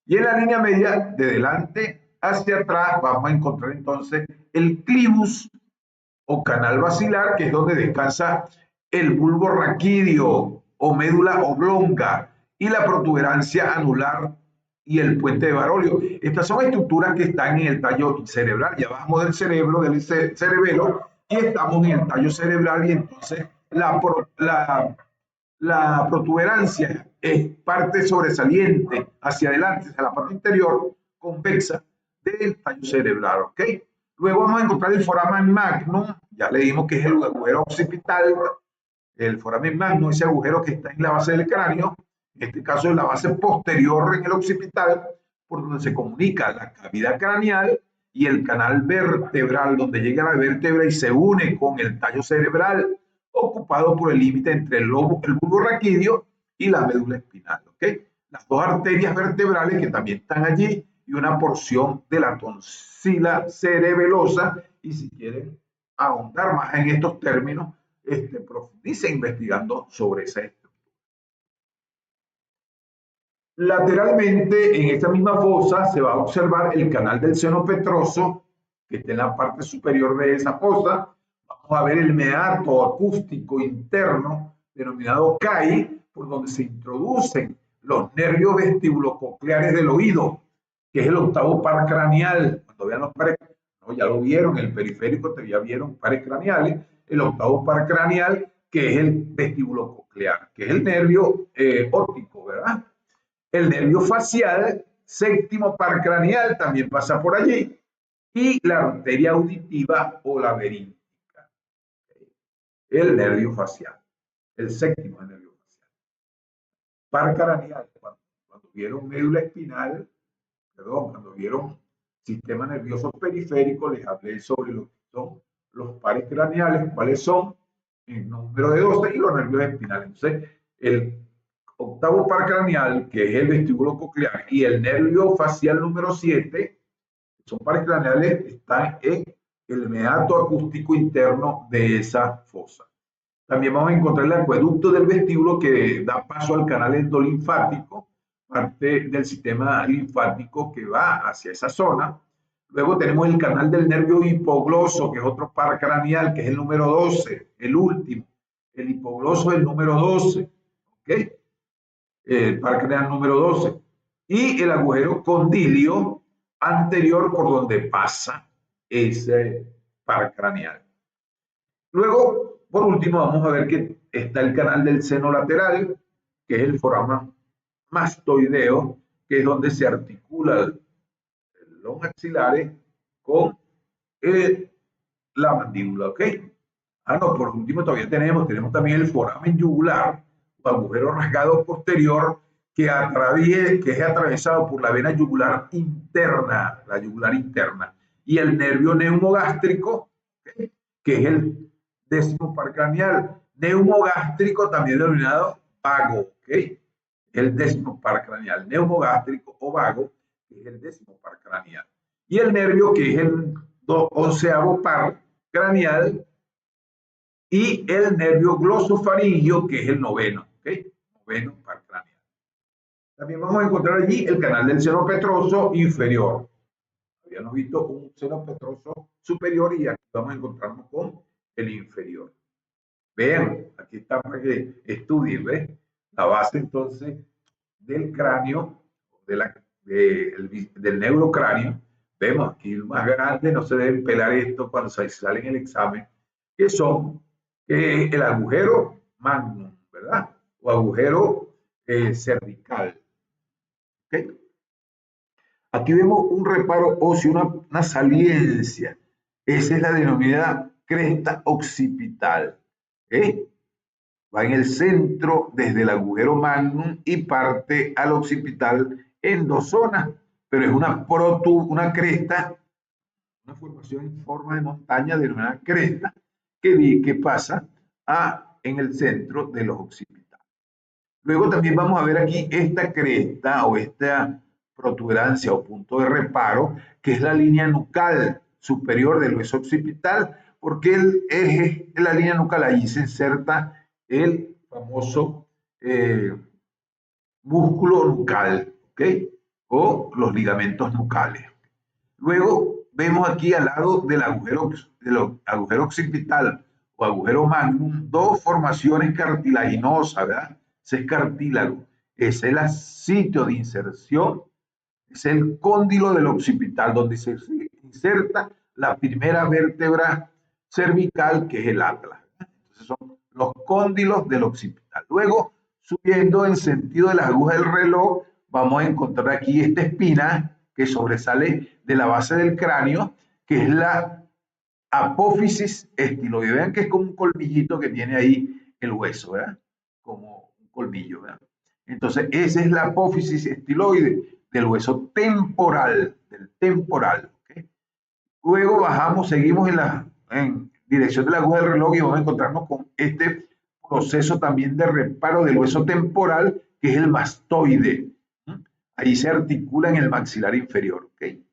Y en la línea media, de delante hacia atrás, vamos a encontrar entonces el clivus o canal basilar, que es donde descansa el bulbo raquídeo o médula oblonga y la protuberancia anular y el puente de Barolio. Estas son estructuras que están en el tallo cerebral. Ya bajamos del cerebro, del cerebelo, y estamos en el tallo cerebral, y entonces la protuberancia es parte sobresaliente hacia adelante, hacia la parte interior convexa del tallo cerebral, ¿ok? Luego vamos a encontrar el foramen magnum, ya le dimos que es el agujero occipital, el foramen magnum, ese agujero que está en la base del cráneo, en este caso en la base posterior en el occipital, por donde se comunica la cavidad craneal y el canal vertebral, donde llega la vértebra y se une con el tallo cerebral, ocupado por el límite entre el bulbo raquídeo y la médula espinal. ¿Okay? Las dos arterias vertebrales que también están allí y una porción de la tonsila cerebelosa. Y si quieren ahondar más en estos términos, profundice investigando sobre esa estructura. Lateralmente, en esta misma fosa, se va a observar el canal del seno petroso, que está en la parte superior de esa fosa. Vamos a ver el meato acústico interno, denominado CAI, por donde se introducen los nervios vestibulococleares del oído, que es el octavo par craneal. Cuando vean los pares, no, ya lo vieron, el periférico ya vieron pares craneales, el octavo par craneal, que es el vestíbulo-coclear, que es el nervio óptico, ¿verdad? El nervio facial, séptimo par craneal, también pasa por allí, y la arteria auditiva o laberíntica. El nervio facial, el séptimo nervio facial. Par craneal, cuando vieron médula espinal, perdón, cuando vieron sistema nervioso periférico, les hablé sobre lo que son los pares craneales, cuáles son, el número de 12 y los nervios espinales. Entonces, el octavo par craneal, que es el vestíbulo coclear, y el nervio facial número 7, son pares craneales, están en el meato acústico interno de esa fosa. También vamos a encontrar el acueducto del vestíbulo que da paso al canal endolinfático, parte del sistema linfático que va hacia esa zona. Luego tenemos el canal del nervio hipogloso, que es otro par craneal, que es el número 12, el último. El hipogloso es el número 12, ¿ok? El par craneal número 12. Y el agujero condilio anterior por donde pasa ese par craneal. Luego, por último, vamos a ver que está el canal del seno lateral, que es el foramen mastoideo, que es donde se articula los maxilares con la mandíbula, ¿ok? Ah, no, por último todavía tenemos también el foramen yugular, o agujero rasgado posterior, que es atravesado por la vena yugular interna, la yugular interna, y el nervio neumogástrico, ¿okay? Que es el décimo par craneal, neumogástrico también denominado vago, ¿ok? El décimo par craneal, neumogástrico o vago, que es el décimo par craneal. Y el nervio, que es el onceavo par craneal, y el nervio glosofaringio, que es el noveno, ¿okay? Noveno par craneal. También vamos a encontrar allí el canal del seno petroso inferior. Habíamos visto un seno petroso superior y aquí vamos a encontrarnos con el inferior. Vean, aquí está para que estudien, ¿ves? La base entonces del cráneo, del neurocráneo. Vemos aquí el más grande, no se deben pelar esto cuando sale en el examen, que son el agujero magnum, ¿verdad? O agujero cervical. ¿Okay? Aquí vemos un reparo óseo, una saliencia. Esa es la denominada cresta occipital. Va en el centro desde el agujero magnum y parte al occipital en dos zonas, pero es una cresta, una formación en forma de montaña denominada cresta, que pasa en el centro de los occipitales. Luego también vamos a ver aquí esta cresta o esta protuberancia o punto de reparo, que es la línea nucal superior del hueso occipital, porque el eje de la línea nucal, allí se inserta el famoso músculo nucal, ¿ok? O los ligamentos nucales. Luego vemos aquí al lado del agujero occipital o agujero magnum dos formaciones cartilaginosas, ¿verdad? Ese es cartílago. Ese es el sitio de inserción, es el cóndilo del occipital, donde se inserta la primera vértebra cervical, que es el atlas. Entonces son los cóndilos del occipital. Luego, subiendo en sentido de las agujas del reloj, vamos a encontrar aquí esta espina que sobresale de la base del cráneo, que es la apófisis estiloide. Vean que es como un colmillito que tiene ahí el hueso, ¿verdad? Como un colmillo, ¿verdad? Entonces, esa es la apófisis estiloide del hueso temporal, del temporal. ¿Okay? Luego bajamos, seguimos en dirección de la aguja del reloj y vamos a encontrarnos con este proceso también de reparo del hueso temporal, que es el mastoide. Ahí se articula en el maxilar inferior. ¿Okay?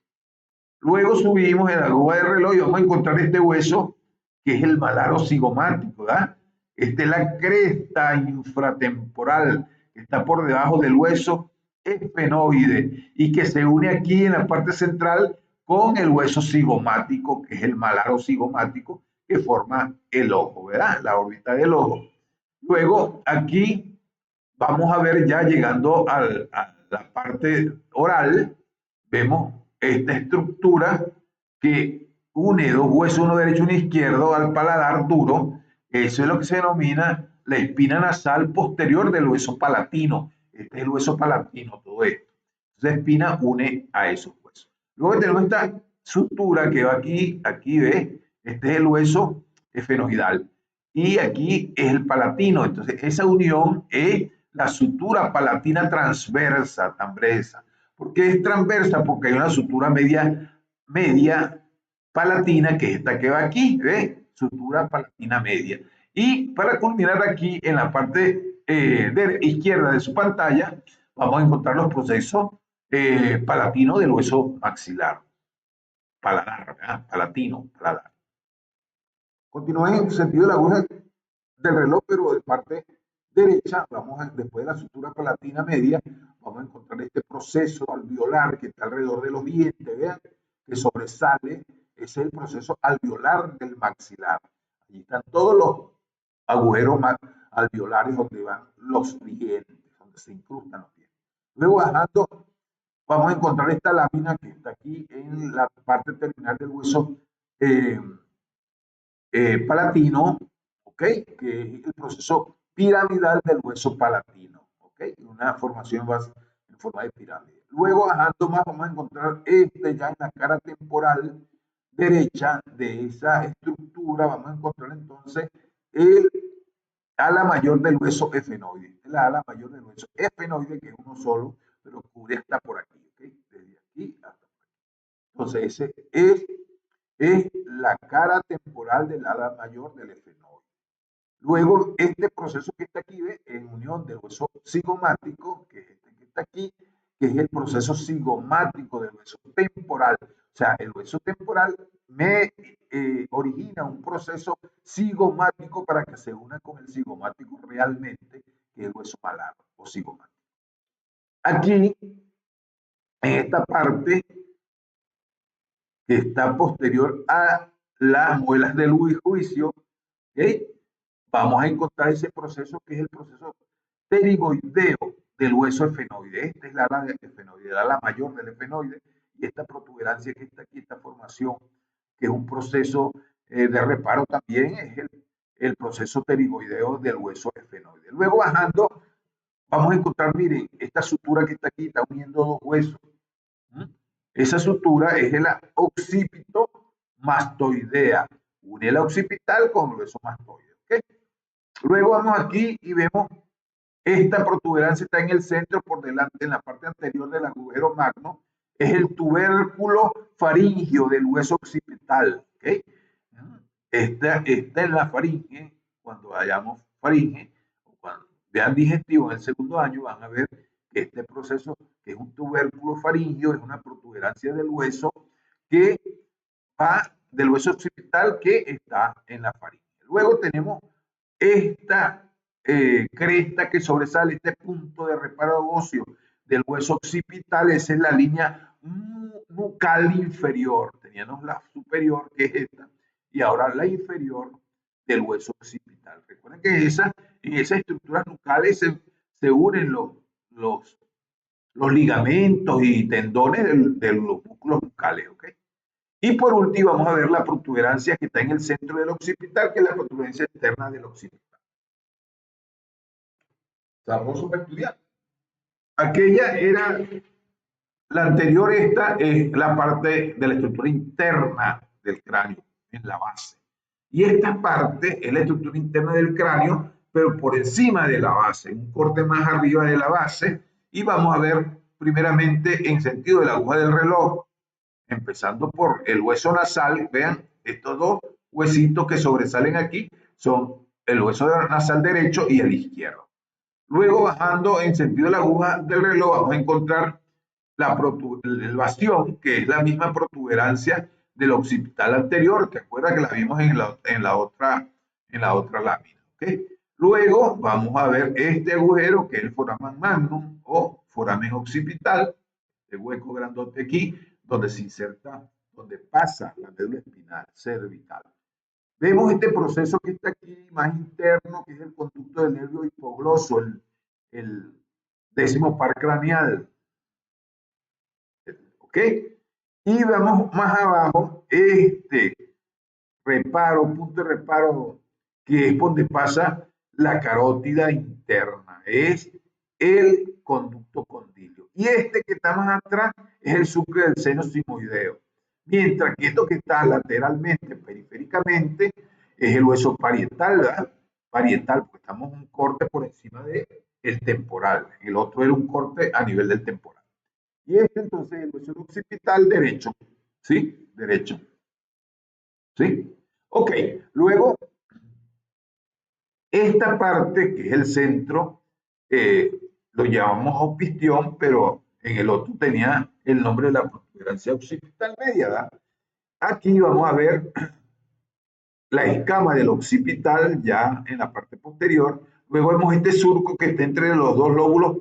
Luego subimos en la aguja del reloj y vamos a encontrar este hueso que es el malaro cigomático, ¿verdad? Esta es la cresta infratemporal que está por debajo del hueso esfenoide y que se une aquí en la parte central con el hueso cigomático, que es el malaro cigomático que forma el ojo, ¿verdad? La órbita del ojo. Luego aquí vamos a ver ya llegando a la parte oral, vemos esta estructura que une dos huesos, uno derecho y uno izquierdo, al paladar duro. Eso es lo que se denomina la espina nasal posterior del hueso palatino. Este es el hueso palatino, todo esto. Entonces, espina une a esos huesos. Luego tenemos esta sutura que va aquí, aquí ve, este es el hueso esfenoidal. Y aquí es el palatino. Entonces, esa unión es la sutura palatina transversa, transversa. ¿Por qué es transversa? Porque hay una sutura media palatina, que es esta que va aquí, ¿ve? Sutura palatina media. Y para culminar aquí, en la parte izquierda de su pantalla, vamos a encontrar los procesos palatinos del hueso maxilar. Paladar, ¿verdad? Palatino, paladar. Continúa en sentido de la aguja del reloj, pero de parte derecha, después de la sutura palatina media, vamos a encontrar este proceso alveolar que está alrededor de los dientes, vean, que sobresale, ese es el proceso alveolar del maxilar. Allí están todos los agujeros alveolares donde van los dientes, donde se incrustan los dientes. Luego bajando, vamos a encontrar esta lámina que está aquí en la parte terminal del hueso palatino, ¿ok? Que es el proceso piramidal del hueso palatino, ¿ok? Una formación en forma de pirámide. Luego, bajando más, vamos a encontrar ya en la cara temporal derecha de esa estructura, vamos a encontrar entonces el ala mayor del hueso efenoide. La ala mayor del hueso efenoide, que es uno solo, pero cubre hasta por aquí, ¿ok? Desde aquí hasta por aquí. Entonces, ese es la cara temporal del ala mayor del efenoide. Luego, este proceso que está aquí, ¿ve? En unión del hueso cigomático, que es este que está aquí, que es el proceso cigomático del hueso temporal. O sea, el hueso temporal me origina un proceso cigomático para que se una con el cigomático realmente, que es el hueso malar o cigomático. Aquí, en esta parte, que está posterior a las muelas del juicio, ¿okay? Vamos a encontrar ese proceso que es el proceso pterigoideo del hueso efenoide. Esta es la ala efenoide, la ala mayor del efenoide, y esta protuberancia que está aquí, esta formación, que es un proceso de reparo también, es el proceso pterigoideo del hueso efenoide. Luego bajando, vamos a encontrar, miren, esta sutura que está aquí, está uniendo dos huesos. Esa sutura es la occipito mastoidea. Une la occipital con el hueso mastoide. ¿Okay? Luego vamos aquí y vemos esta protuberancia está en el centro, por delante, en la parte anterior del agujero magno. Es el tubérculo faríngeo del hueso occipital. ¿Okay? Esta es la faringe. Cuando vayamos faringe, o cuando vean digestivo en el segundo año, van a ver que este proceso, que es un tubérculo faríngeo, es una protuberancia del hueso que va del hueso occipital que está en la faringe. Luego tenemos esta cresta que sobresale, este punto de reparo óseo del hueso occipital, esa es la línea nucal inferior. Teníamos la superior, que es esta, y ahora la inferior del hueso occipital. Recuerden que en esas estructuras nucales se unen los ligamentos y tendones de los músculos nucales, ¿ok? Y por último, vamos a ver la protuberancia que está en el centro del occipital, que es la protuberancia externa del occipital. Sabroso para estudiar. Aquella era La anterior, esta es la parte de la estructura interna del cráneo, en la base. Y esta parte es la estructura interna del cráneo, pero por encima de la base, un corte más arriba de la base. Y vamos a ver primeramente en sentido de la aguja del reloj, empezando por el hueso nasal. Vean, estos dos huesitos que sobresalen aquí son el hueso nasal derecho y el izquierdo. Luego, bajando en sentido de la aguja del reloj, vamos a encontrar el bastión, que es la misma protuberancia del occipital anterior, que acuerda que la vimos en la otra lámina. ¿Okay? Luego vamos a ver este agujero, que es el foramen magnum o foramen occipital, este hueco grandote aquí, donde se inserta, donde pasa la médula espinal cervical. Vemos este proceso que está aquí, más interno, que es el conducto del nervio hipogloso, el décimo par craneal. ¿Ok? Y vamos más abajo, este punto de reparo, que es donde pasa la carótida interna, es el conducto condilio. Y este que está más atrás es el surco del seno sigmoideo. Mientras que esto que está lateralmente, periféricamente, es el hueso parietal, ¿verdad? Parietal, porque estamos en un corte por encima del temporal. El otro era un corte a nivel del temporal. Y este entonces es el hueso occipital derecho, ¿sí? Derecho, ¿sí? Ok, luego esta parte que es el centro, lo llamamos ostión, pero en el otro tenía el nombre de la protuberancia occipital media, ¿verdad? Aquí vamos a ver la escama del occipital ya en la parte posterior. Luego vemos este surco que está entre los dos lóbulos,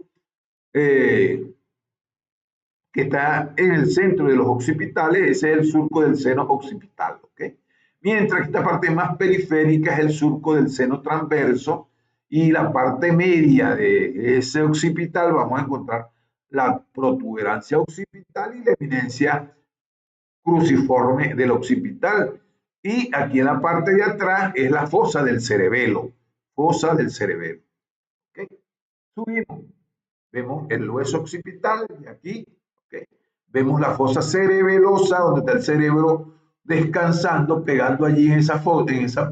que está en el centro de los occipitales. Ese es el surco del seno occipital, ¿ok? Mientras que esta parte más periférica es el surco del seno transverso, y la parte media de ese occipital vamos a encontrar la protuberancia occipital y la eminencia cruciforme del occipital. Y aquí en la parte de atrás es la fosa del cerebelo, fosa del cerebelo. ¿Okay? Subimos, vemos el hueso occipital y aquí, ¿okay? Vemos la fosa cerebelosa, donde está el cerebro descansando, pegando allí en esa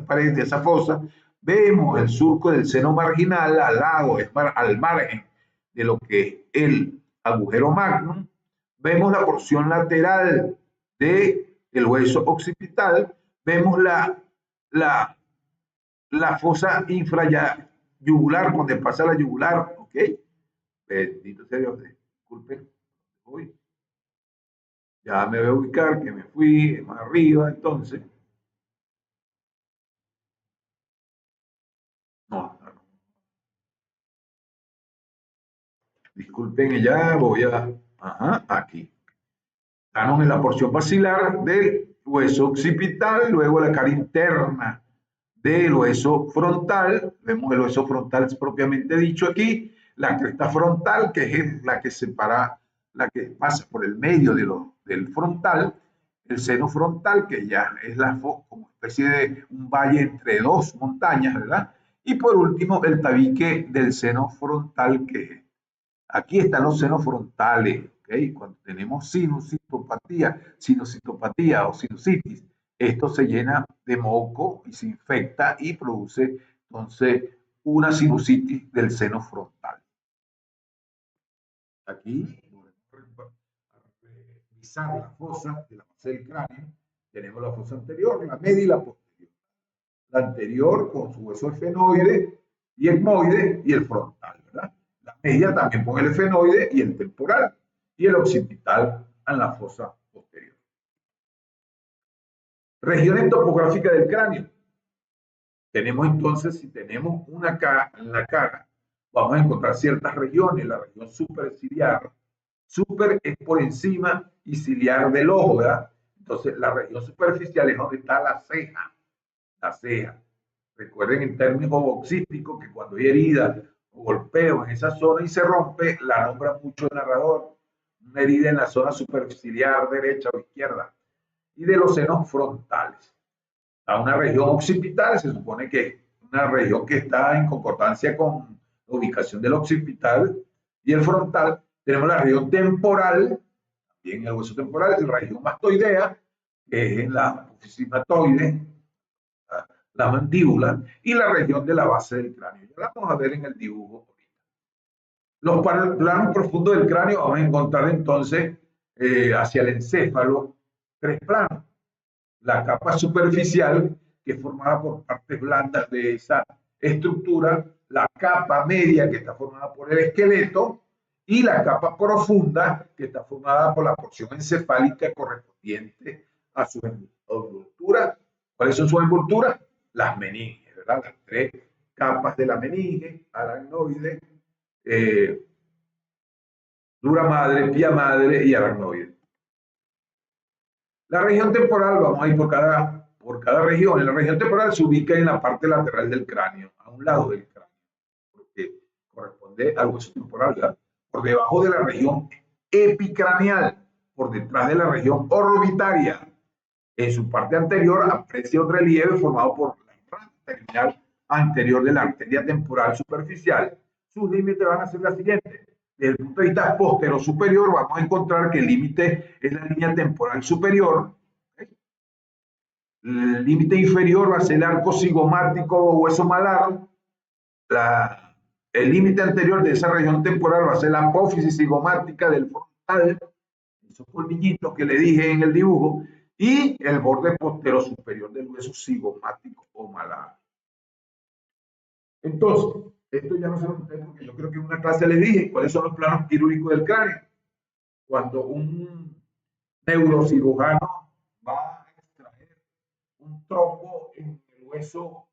pared de esa fosa. Vemos el surco del seno marginal al lado, al margen de lo que es el agujero magnum. Vemos la porción lateral del hueso occipital. Vemos la fosa infrayugular, donde pasa la yugular, ¿ok? Bendito sea Dios, disculpen, hoy ya me voy a ubicar, que me fui más arriba, entonces. No, no, no. Disculpen, ya voy ajá, aquí. Estamos en la porción basilar del hueso occipital, luego la cara interna del hueso frontal. Vemos el hueso frontal propiamente dicho aquí, la cresta frontal, que es la que separa, la que pasa por el medio del frontal, el seno frontal, que ya es como especie de un valle entre dos montañas, ¿verdad? Y por último, el tabique del seno frontal, que aquí están los senos frontales, ¿ok? Cuando tenemos sinusitopatía o sinusitis, esto se llena de moco y se infecta y produce entonces una sinusitis del seno frontal. Aquí volvemos a revisar la fosa de la base del cráneo. Tenemos la fosa anterior, la media y la posterior. La anterior con su hueso efenoide y etmoide y el frontal, ¿verdad? La media también con el efenoide y el temporal, y el occipital en la fosa posterior. Regiones topográficas del cráneo. Tenemos entonces, si tenemos una cara en la cara, vamos a encontrar ciertas regiones. La región superciliar, super es por encima y ciliar del ojo, ¿verdad? Entonces la región superficial es donde está la ceja, la ceja. Recuerden en términos boxísticos que cuando hay herida o golpeo en esa zona y se rompe, la nombra mucho el narrador. Una herida en la zona superciliar derecha o izquierda. Y de los senos frontales. A una región occipital se supone que es una región que está en concordancia con la ubicación del occipital y el frontal. Tenemos la región temporal, bien en el hueso temporal, la región mastoidea, que es en la apófisis matoide, la mandíbula, y la región de la base del cráneo. Ya la vamos a ver en el dibujo. Los planos profundos del cráneo vamos a encontrar entonces hacia el encéfalo tres planos. La capa superficial, que es formada por partes blandas de esa estructura, la capa media, que está formada por el esqueleto, y la capa profunda, que está formada por la porción encefálica correspondiente a su envoltura. ¿Cuáles son sus envolturas? Las meninges, ¿verdad? Las tres capas de la meninge, aracnoide, dura madre, pía madre y aracnoide. La región temporal, vamos a ir por cada región. En la región temporal se ubica en la parte lateral del cráneo, a un lado del cráneo, porque corresponde al hueso temporal, ¿verdad? Por debajo de la región epicraneal, por detrás de la región orbitaria. En su parte anterior aprecia un relieve formado por la entrada terminal anterior de la arteria temporal superficial. Sus límites van a ser las siguientes. Desde el punto de vista postero superior, vamos a encontrar que el límite es la línea temporal superior. El límite inferior va a ser el arco cigomático o hueso malar. El límite anterior de esa región temporal va a ser la apófisis cigomática del frontal, esos colmillitos que le dije en el dibujo, y el borde postero superior del hueso cigomático o malar. Entonces, esto ya no se lo conté porque yo creo que en una clase les dije cuáles son los planos quirúrgicos del cráneo. Cuando un neurocirujano va a extraer un trombo en el hueso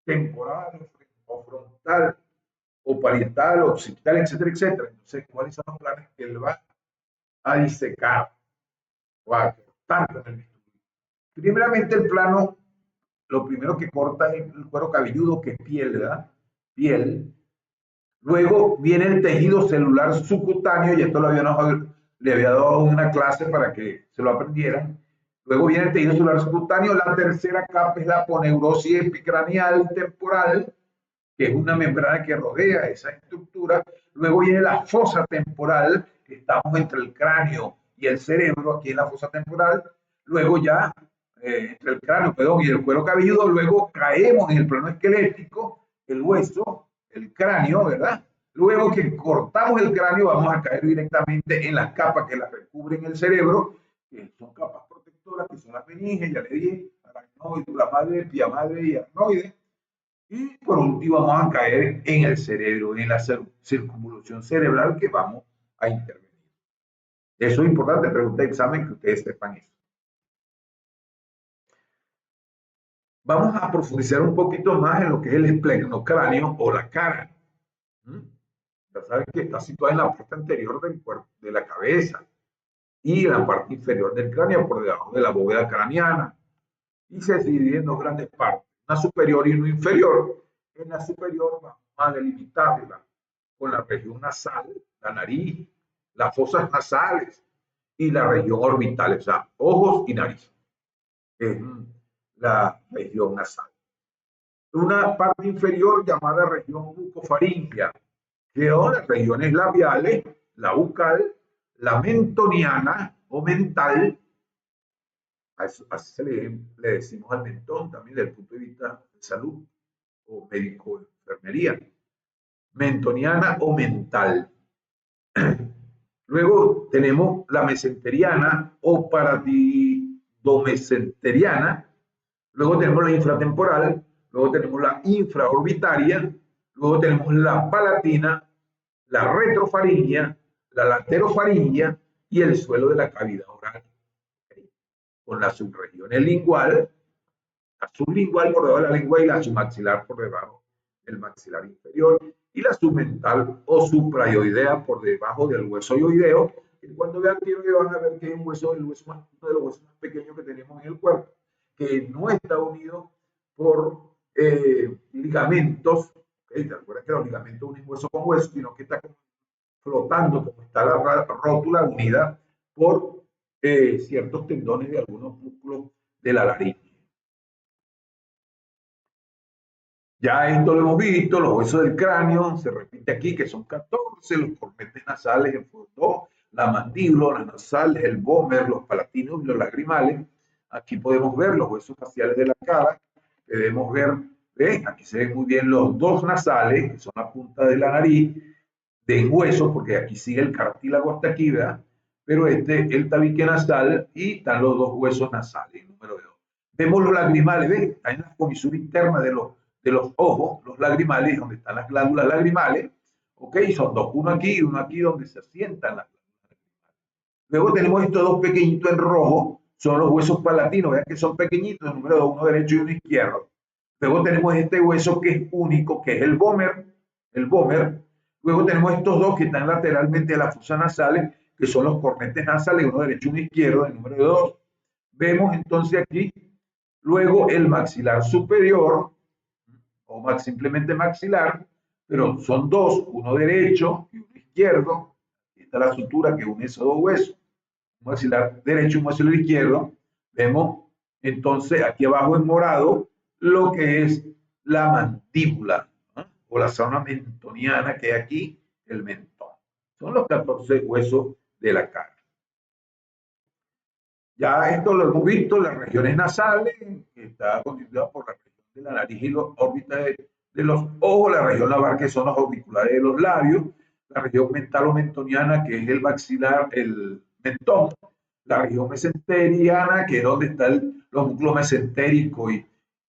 temporal o frontal o parietal o occipital, etcétera, etcétera. Entonces, ¿cuáles son los planes que él va a disecar o a cortar con el bisturí? Primeramente, el plano, lo primero que corta es el cuero cabelludo, que es piel, ¿verdad? Piel. Luego viene el tejido celular subcutáneo, y esto le había dado una clase para que se lo aprendieran. Luego viene el tejido celular subcutáneo. La tercera capa es la aponeurosis epicraneal temporal, que es una membrana que rodea esa estructura. Luego viene la fosa temporal, que estamos entre el cráneo y el cerebro, aquí en la fosa temporal. Luego ya, entre el cráneo, perdón, y el cuero cabelludo, luego caemos en el plano esquelético, el hueso, el cráneo, ¿verdad? Luego que cortamos el cráneo, vamos a caer directamente en las capas que la recubren el cerebro, que son capas protectoras, que son las meninges, ya le dije, aracnoide, la madre, pía madre y aracnoide. Y por último vamos a caer en el cerebro, en la circunvolución cerebral que vamos a intervenir. Eso es importante, pregunta de examen, que ustedes sepan eso. Vamos a profundizar un poquito más en lo que es el esplenocráneo o la cara. Ya saben que está situada en la parte anterior del cuerpo, de la cabeza, y en la parte inferior del cráneo, por debajo de la bóveda craneana. Y se divide en dos grandes partes, una superior y una inferior. En la superior vamos a delimitarla con la región nasal, la nariz, las fosas nasales y la región orbital, o sea, ojos y nariz, es la región nasal. Una parte inferior llamada región bucofaringea, que son las regiones labiales, la bucal, la mentoniana o mental, así le decimos al mentón también desde el punto de vista de salud o médico de enfermería, mentoniana o mental. Luego tenemos la mesenteriana o paradidomesenteriana, luego tenemos la infratemporal, luego tenemos la infraorbitaria, luego tenemos la palatina, la retrofaringea, la laterofaringea y el suelo de la cavidad oral. Con las subregiones lingual, la sublingual por debajo de la lengua y la submaxilar por debajo del maxilar inferior, y la submental o suprayoidea por debajo del hueso yoideo. Y cuando vean tiroide van a ver que es un hueso, uno de los huesos más pequeños que tenemos en el cuerpo, que no está unido por ligamentos. ¿Okay? ¿Te acuerdas que los ligamentos unen hueso con hueso? Sino que está flotando, como está la rótula unida por ciertos tendones de algunos músculos de la laringe. Ya esto lo hemos visto, los huesos del cráneo, se repite aquí que son 14, los cornetes nasales en 2, la mandíbula, las nasales, el vómer, los palatinos y los lagrimales. Aquí podemos ver los huesos faciales de la cara. Podemos ver, ¿ven? Aquí se ven muy bien los dos nasales, que son la punta de la nariz, de hueso, porque aquí sigue el cartílago hasta aquí, ¿verdad? Pero el tabique nasal y están los dos huesos nasales, número 2. Vemos los lagrimales, ¿ven? Está en la comisura interna de los ojos, los lagrimales, donde están las glándulas lagrimales, ¿ok? Son dos, uno aquí y uno aquí donde se asientan las glándulas. Luego tenemos estos dos pequeñitos en rojo, son los huesos palatinos, vean que son pequeñitos, el número 2, uno derecho y uno izquierdo. Luego tenemos este hueso que es único, que es el vómer, el vómer. Luego tenemos estos dos que están lateralmente a las fosas nasales, que son los cornetes nasales, uno derecho y uno izquierdo, el número 2. Vemos entonces aquí, luego el maxilar superior, o simplemente maxilar, pero son dos, uno derecho y uno izquierdo. Esta es la sutura que une esos dos huesos, un maxilar derecho y un maxilar izquierdo. Vemos entonces aquí abajo en morado lo que es la mandíbula, ¿no? O la zona mentoniana que hay aquí, el mentón. Son los 14 huesos de la cara. Ya esto lo hemos visto, las regiones nasales, que está constituida por la región de la nariz y la órbita de los ojos, la región labar, que son los orbiculares de los labios, la región mentalo-mentoniana, que es el maxilar, el mentón, la región mesenteriana, que es donde están los músculos mesentéricos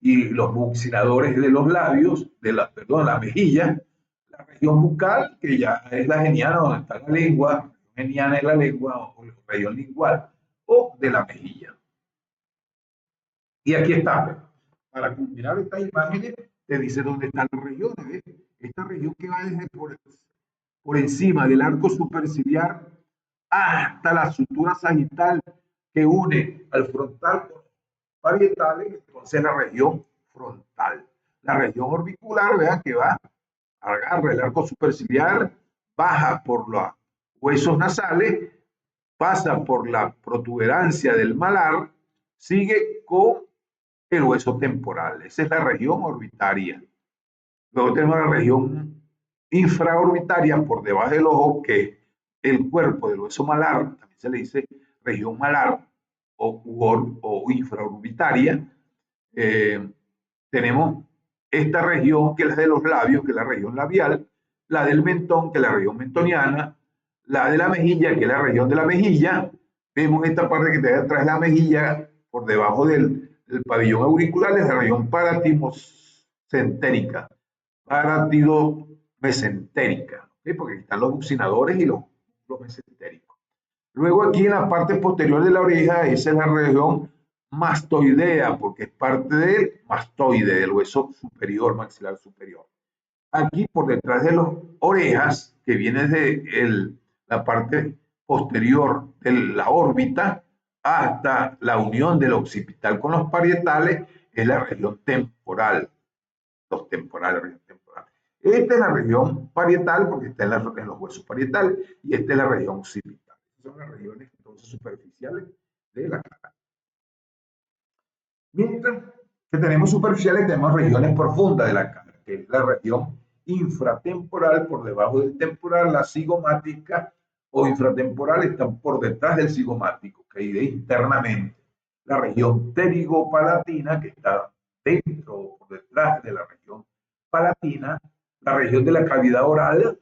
y los buccinadores de los labios, la mejilla, la región bucal, que ya es la geniana, donde está la lengua, la región geniana es la lengua o la región lingual, o de la mejilla. Y aquí está, para culminar estas imágenes, te dice dónde están las regiones. ¿Ves? Esta región que va desde por encima del arco superciliar hasta la sutura sagital que une al frontal con los parietales, entonces la región frontal. La región orbicular, vean que va, agarra el arco superciliar, baja por los huesos nasales, pasa por la protuberancia del malar, sigue con el hueso temporal. Esa es la región orbitaria. Luego tenemos la región infraorbitaria por debajo del ojo, que es el cuerpo del hueso malar, también se le dice región malar o infraorbitaria. Tenemos esta región que es la de los labios, que es la región labial, la del mentón, que es la región mentoniana, la de la mejilla, que es la región de la mejilla. Vemos esta parte que está detrás de la mejilla, por debajo del pabellón auricular, es la región paratimocentérica, paratidomesentérica, ¿sí? Porque están los buccinadores y los mesentéricos. Luego aquí en la parte posterior de la oreja, esa es la región mastoidea, porque es parte del mastoide, del hueso superior, maxilar superior. Aquí por detrás de las orejas, que viene de la parte posterior de la órbita hasta la unión del occipital con los parietales, es la región temporal, los temporales, región temporal. Esta es la región parietal porque está en los huesos parietales y esta es la región occipital. Son las regiones entonces superficiales de la cara. Mientras que tenemos superficiales, tenemos regiones profundas de la cara, que es la región infratemporal por debajo del temporal, la cigomática o infratemporal están por detrás del cigomático, que iré internamente. La región pterigopalatina, que está dentro o por detrás de la región palatina, la región de la cavidad oral,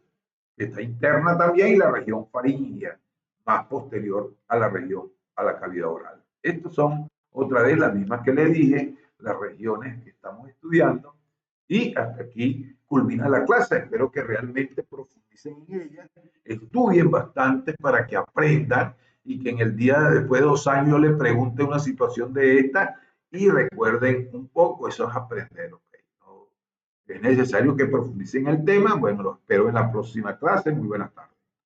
que está interna también, y la región faríngea, más posterior a la región, a la cavidad oral. Estos son otra vez las mismas que les dije, las regiones que estamos estudiando, y hasta aquí culmina la clase. Espero que realmente profundicen en ella, estudien bastante para que aprendan y que en el día después de 2 años yo les pregunte una situación de esta y recuerden un poco, eso es aprender. ¿Okay? No, es necesario que profundicen en el tema. Bueno, lo espero en la próxima clase. Muy buenas tardes.